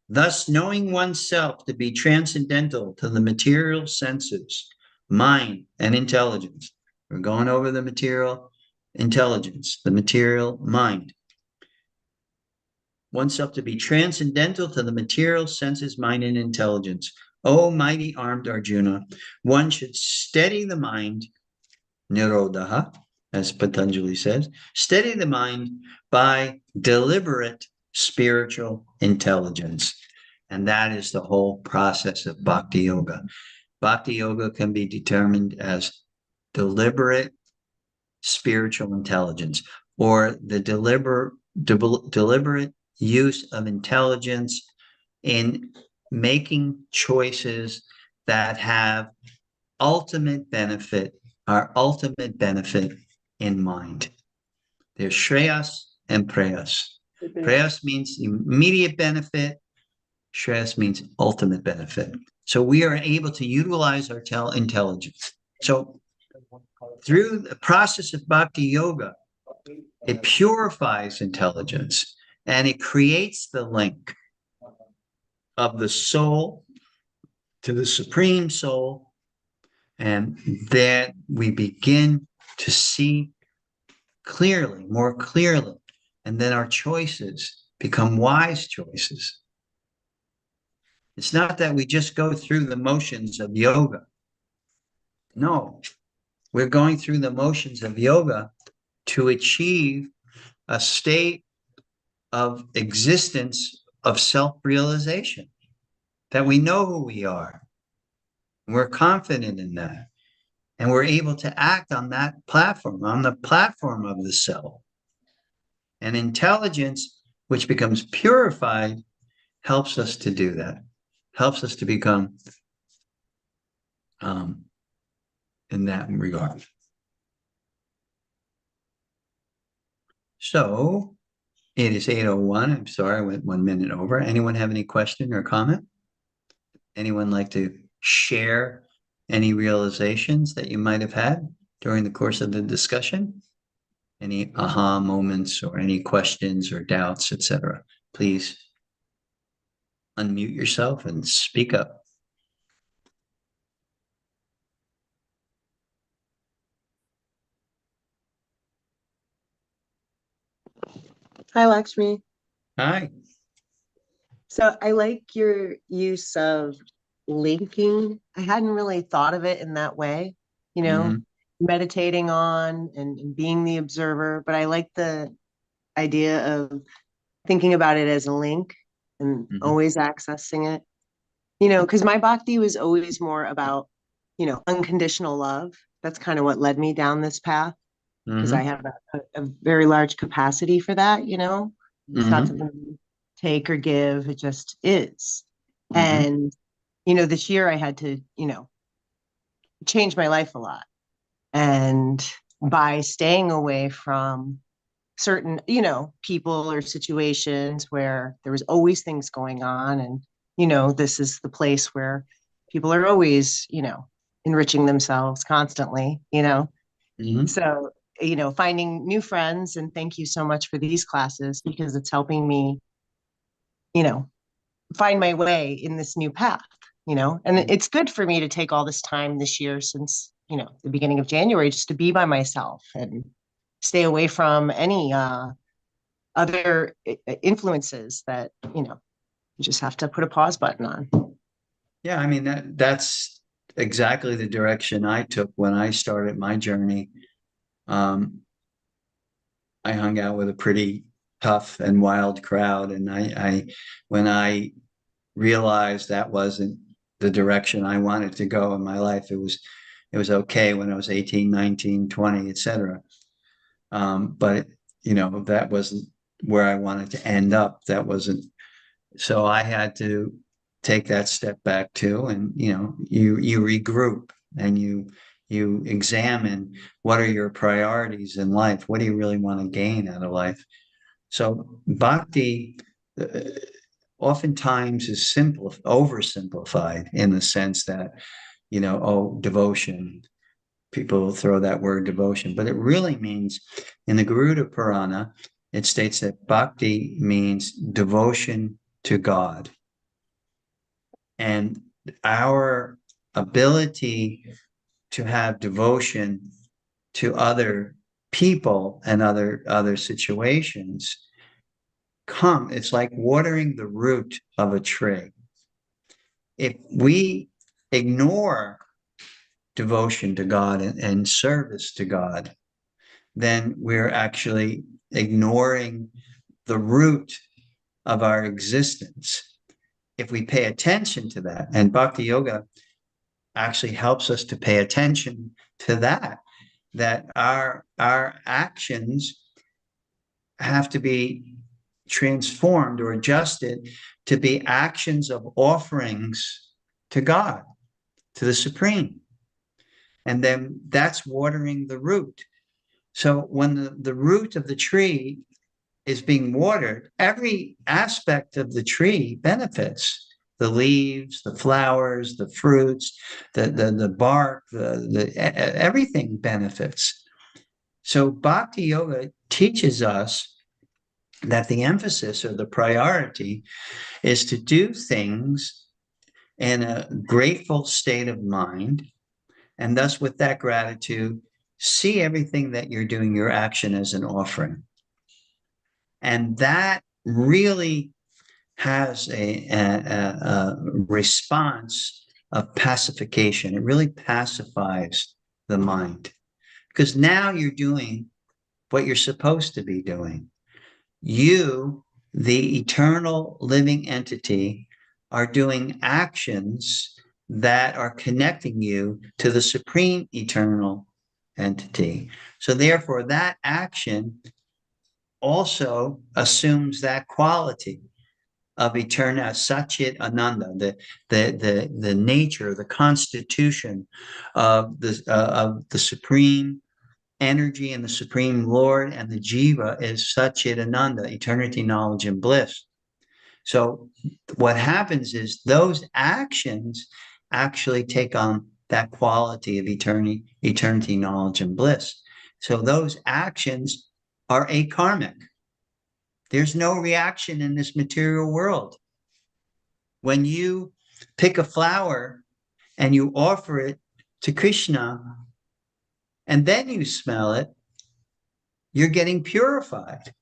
thus knowing oneself to be transcendental to the material senses, mind, and intelligence. We're going over the material intelligence, the material mind. Oneself to be transcendental to the material senses, mind, and intelligence. O mighty armed Arjuna, one should steady the mind, nirodha, as Patanjali says, steady the mind by deliberate spiritual intelligence. And that is the whole process of Bhakti Yoga. Bhakti Yoga can be determined as deliberate spiritual intelligence, or the deliberate use of intelligence in making choices that have ultimate benefit our ultimate benefit in mind. There's Shreyas and Preyas. Preyas means immediate benefit. Shreyas means ultimate benefit. So we are able to utilize our intelligence. So through the process of bhakti yoga, it purifies intelligence and it creates the link of the soul to the supreme soul. And then we begin to see clearly, more clearly. And then our choices become wise choices. It's not that we just go through the motions of yoga. No, we're going through the motions of yoga to achieve a state of existence of self-realization, that we know who we are. We're confident in that. And we're able to act on that platform, on the platform of the self. And intelligence, which becomes purified, helps us to do that, helps us to become in that regard. So it is 8:01. I'm sorry, I went 1 minute over. Anyone have any question or comment? Anyone like to share any realizations that you might have had during the course of the discussion? Any aha moments or any questions or doubts, etc.? Please unmute yourself and speak up. Hi, Lakshmi. Hi. So I like your use of linking. I hadn't really thought of it in that way, meditating on and being the observer, but I like the idea of thinking about it as a link and always accessing it, because my bhakti was always more about, unconditional love. That's kind of what led me down this path, because I have a very large capacity for that, It's not something take or give, it just is. And, this year I had to, change my life a lot. And by staying away from certain, people or situations where there was always things going on. And, this is the place where people are always, enriching themselves constantly, So, finding new friends, and thank you so much for these classes, because it's helping me, find my way in this new path, and it's good for me to take all this time this year since, the beginning of January, just to be by myself and stay away from any other influences that, you just have to put a pause button on. Yeah, I mean, that's exactly the direction I took when I started my journey. I hung out with a pretty tough and wild crowd, and when I realized that wasn't the direction I wanted to go in my life, it was okay when I was 18, 19, 20, etc. But that wasn't where I wanted to end up. That wasn't, so I had to take that step back too, and you regroup and you examine what are your priorities in life, what do you really want to gain out of life. So bhakti oftentimes is oversimplified in the sense that devotion, people throw that word devotion, but it really means, in the Garuda Purana, it states that bhakti means devotion to God. And our ability to have devotion to other people and other situations it's like watering the root of a tree. If we ignore devotion to God and service to God, then we're actually ignoring the root of our existence. If we pay attention to that, and bhakti yoga actually helps us to pay attention to that our actions have to be transformed or adjusted to be actions of offerings to God, to the Supreme. And then that's watering the root. So when the root of the tree is being watered, every aspect of the tree benefits. The leaves, the flowers, the fruits, the bark, everything benefits. So Bhakti Yoga teaches us that the emphasis or the priority is to do things in a grateful state of mind. And thus, with that gratitude, see everything that you're doing, your action, as an offering. And that really has a response of pacification. It really pacifies the mind because now you're doing what you're supposed to be doing. You, the eternal living entity, are doing actions that are connecting you to the supreme eternal entity. So therefore, that action also assumes that quality of eternal Satchit Ananda, the nature, the constitution of the supreme energy and the supreme Lord, and the Jiva is Satchit Ananda, eternity, knowledge, and bliss. So what happens is those actions actually take on that quality of eternity, knowledge, and bliss. So those actions are akarmic. There's no reaction in this material world. When you pick a flower and you offer it to Krishna and then you smell it, you're getting purified,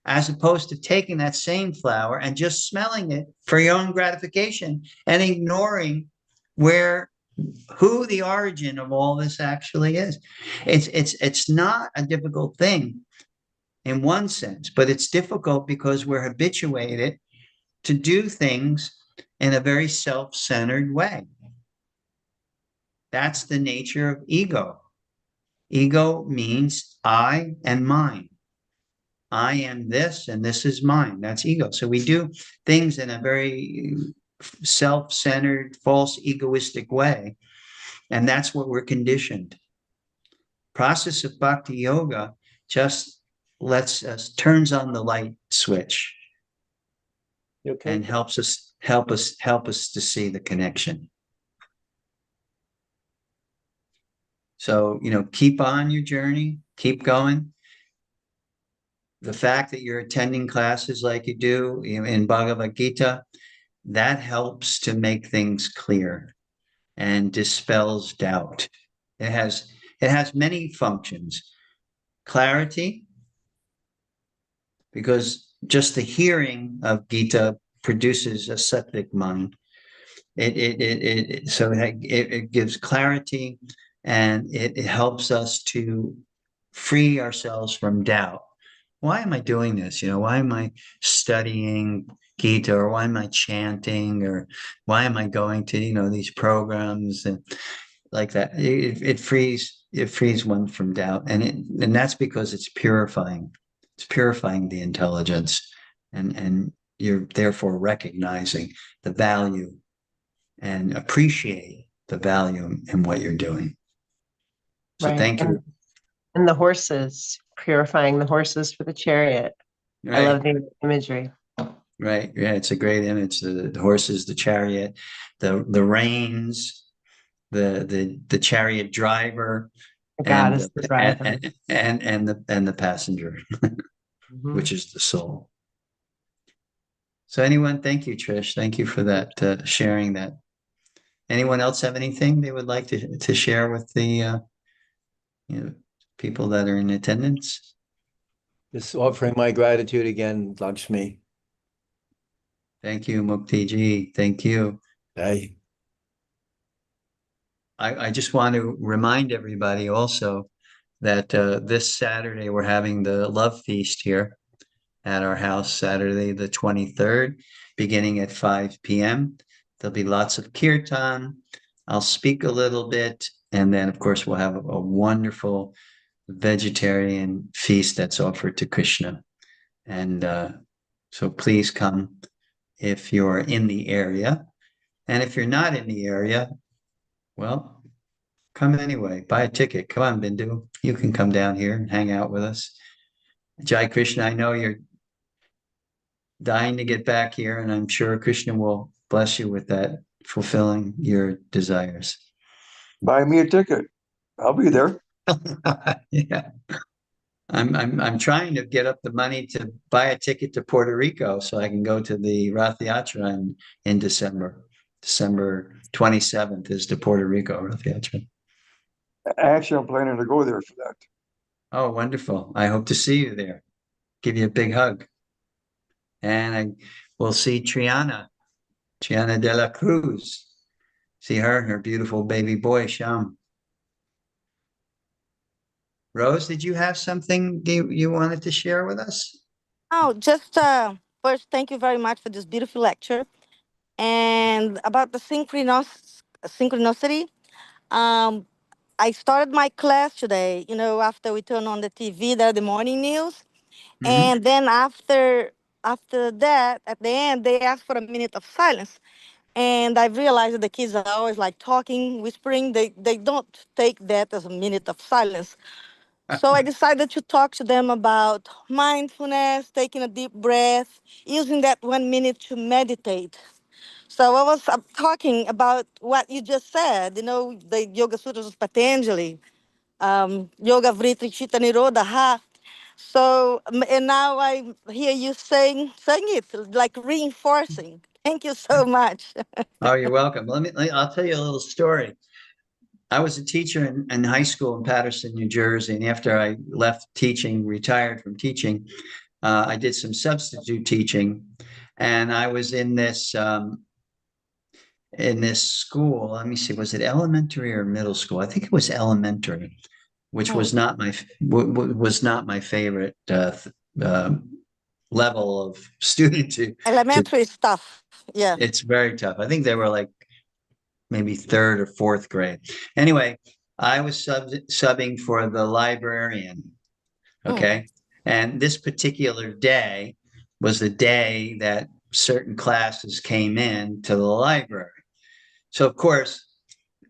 as opposed to taking that same flower and just smelling it for your own gratification and ignoring who the origin of all this actually is. It's not a difficult thing in one sense, but it's difficult because we're habituated to do things in a very self-centered way. That's the nature of ego. Ego means I and mine. I am this and this is mine. That's ego. So we do things in a very self-centered, false, egoistic way. And that's what we're conditioned. Process of bhakti yoga just turns on the light switch. Okay. And help us to see the connection. So, keep on your journey, keep going. The fact that you're attending classes like you do in Bhagavad Gita, that helps to make things clear and dispels doubt. It has many functions. Clarity, because just the hearing of Gita produces a sattvic mind. It gives clarity, and it helps us to free ourselves from doubt. Why am I doing this? Why am I studying Gita, or why am I chanting, or why am I going to, these programs and like that? It frees one from doubt. And that's because it's purifying. It's purifying the intelligence, and you're therefore recognizing the value and appreciate the value in what you're doing. So right. Thank you. And the horses, purifying the horses for the chariot. Right. I love the imagery. Right. Yeah, it's a great image. The horses, the chariot, the reins, the chariot driver, God is the driver, and the passenger, which is the soul. So anyone, thank you, Trish. Thank you for that, sharing that. Anyone else have anything they would like to share with the people that are in attendance? Just offering my gratitude again, Lakshmi. Thank you, Mukti ji. Thank you. Hey. I just want to remind everybody also that this Saturday we're having the love feast here at our house, Saturday the 23rd, beginning at 5 p.m. There'll be lots of kirtan. I'll speak a little bit, and then of course we'll have a wonderful vegetarian feast that's offered to Krishna. And so please come if you're in the area. And if you're not in the area, well, Come anyway. Buy a ticket. Come on, Bindu. You can come down here and hang out with us. Jai Krishna, I know you're dying to get back here, and I'm sure Krishna will bless you with that, fulfilling your desires. Buy me a ticket. I'll be there. Yeah. I'm trying to get up the money to buy a ticket to Puerto Rico so I can go to the Rath Yatra in December. December 27th is the Puerto Rico Rath Yatra. Actually, I'm planning to go there for that. Oh, wonderful. I hope to see you there. Give you a big hug. And I will see Triana de la Cruz. See her and her beautiful baby boy, Sham. Rose, did you have something you wanted to share with us? Oh, just first, thank you very much for this beautiful lecture. And about the synchronicity, um, I started my class today. After we turn on the TV, there are the morning news, Mm-hmm. and then after that, at the end, they ask for a minute of silence. And I realized that the kids are always like talking, whispering. They don't take that as a minute of silence. So I decided to talk to them about mindfulness, taking a deep breath, using that 1 minute to meditate. So I was talking about what you just said, the Yoga Sutras of Patanjali, Yoga Vritti Chitta Nirodha. So, and now I hear you saying it, like reinforcing. Thank you so much. Oh, you're welcome. I'll tell you a little story. I was a teacher in high school in Paterson, New Jersey. And after I left teaching, retired from teaching, I did some substitute teaching. And I was in this school. Let me see, was it elementary or middle school? I think it was elementary, which Mm. was not my favorite uh, level of student to. Elementary stuff. Yeah. It's very tough. I think they were like maybe third or fourth grade. Anyway, I was subbing for the librarian. Mm. Okay. And this particular day was the day that certain classes came in to the library. So, of course,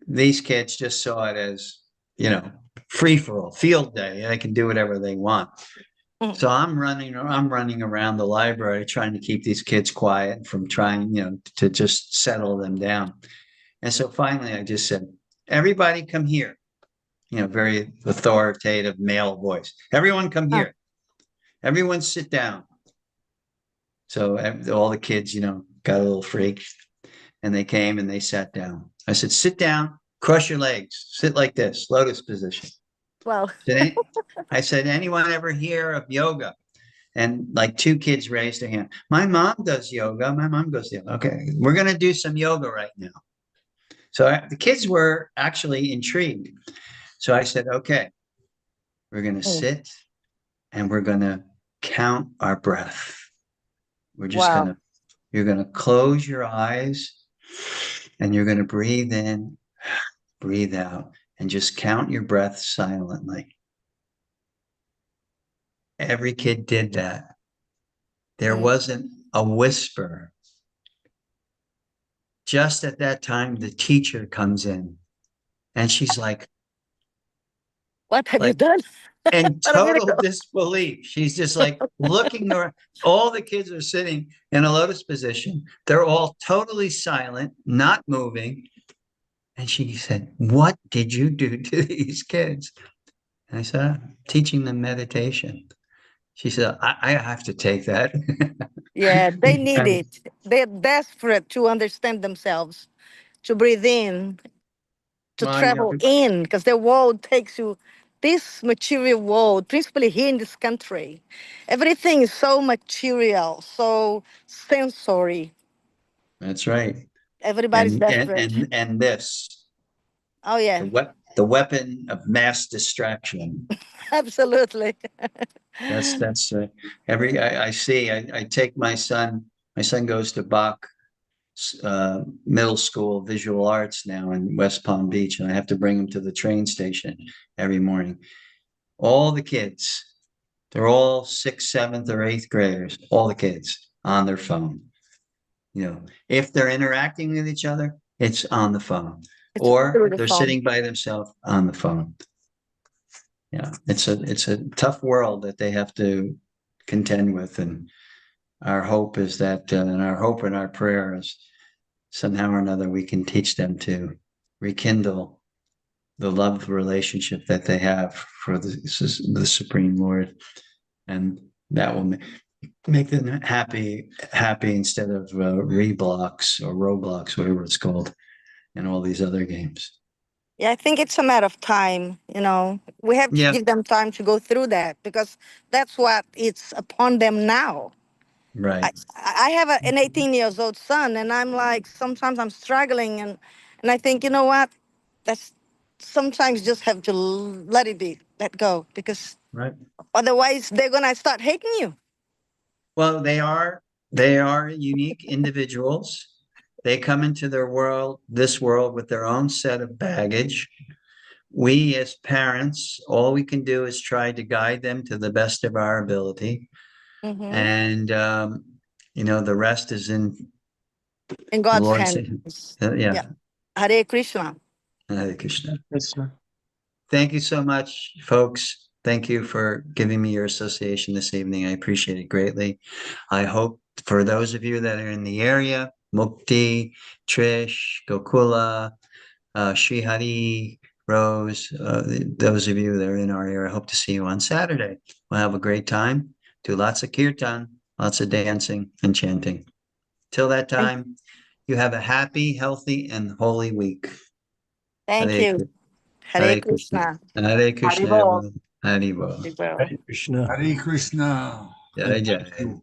these kids just saw it as, free for all, field day. They can do whatever they want. Mm. So I'm running around the library trying to keep these kids quiet from trying, to just settle them down. And so finally I just said, everybody come here, very authoritative male voice. Everyone come Oh, here. Everyone sit down. So all the kids, got a little freaked and they came and they sat down. I said, sit down, cross your legs, sit like this, lotus position. well, I said, anyone ever hear of yoga? And like two kids raised their hand. My mom does yoga. My mom goes, yoga. Okay, we're going to do some yoga right now. So the kids were actually intrigued. So I said, okay, we're going to mm, sit and we're going to count our breath. We're just wow. you're going to close your eyes and you're going to breathe in, breathe out, and just count your breath silently. Every kid did that. There Mm. wasn't a whisper. Just at that time, the teacher comes in and she's What have you like done? in What a total miracle. disbelief. She's just like looking around. All the kids are sitting in a lotus position. They're all totally silent, not moving. And she said, what did you do to these kids? And I said, I'm teaching them meditation. She said, I have to take that. Yeah, they need it. They're desperate to understand themselves, to breathe in, to Well, travel in, because the world takes you, this material world, principally here in this country, everything is so material, so sensory. that's right. Everybody's And and desperate. and and this, Oh, yeah, the weapon of mass distraction. absolutely. That's I see. I take my son. My son goes to Bach Middle School Visual Arts now in West Palm Beach, and I have to bring him to the train station every morning. All the kids, they're all sixth, seventh, or eighth graders. All the kids on their phone. If they're interacting with each other, it's on the phone. It's or through the they're phone. sitting by themselves on the phone. Yeah, it's a tough world that they have to contend with, and our hope is that, and our hope and our prayer is somehow or another we can teach them to rekindle the love relationship that they have for the Supreme Lord, and that will make them happy instead of Reblocks or Roblox, whatever it's called, and all these other games. Yeah, I think it's a matter of time. We have to Yeah, give them time to go through that because that's what it's upon them now. right. I have an 18 years old son, and I'm like, sometimes I'm struggling, and I think, you know what? That's sometimes just have to let it be, let go, because Right. otherwise they're gonna start hating you. Well, they are unique individuals. They come into this world with their own set of baggage. We as parents, all we can do is try to guide them to the best of our ability. Hmm. And the rest is in In the God's Lord's hands. hands. Yeah. Yeah. Hare Krishna. Hare Krishna. Krishna. Thank you so much, folks. Thank you for giving me your association this evening. I appreciate it greatly. I hope for those of you that are in the area, Mukti, Trish, Gokula, Srihari, Rose, those of you that are in our area, I hope to see you on Saturday. We'll have a great time. Do lots of kirtan, lots of dancing and chanting. Till that time, you have a happy, healthy, and holy week. Thank Hare, you. Hare Hare Krishna. Krishna. Hare Krishna, Haribol. everyone. Hare Bo. Hare Krishna. Hare Krishna. Jai Thank Jai. you.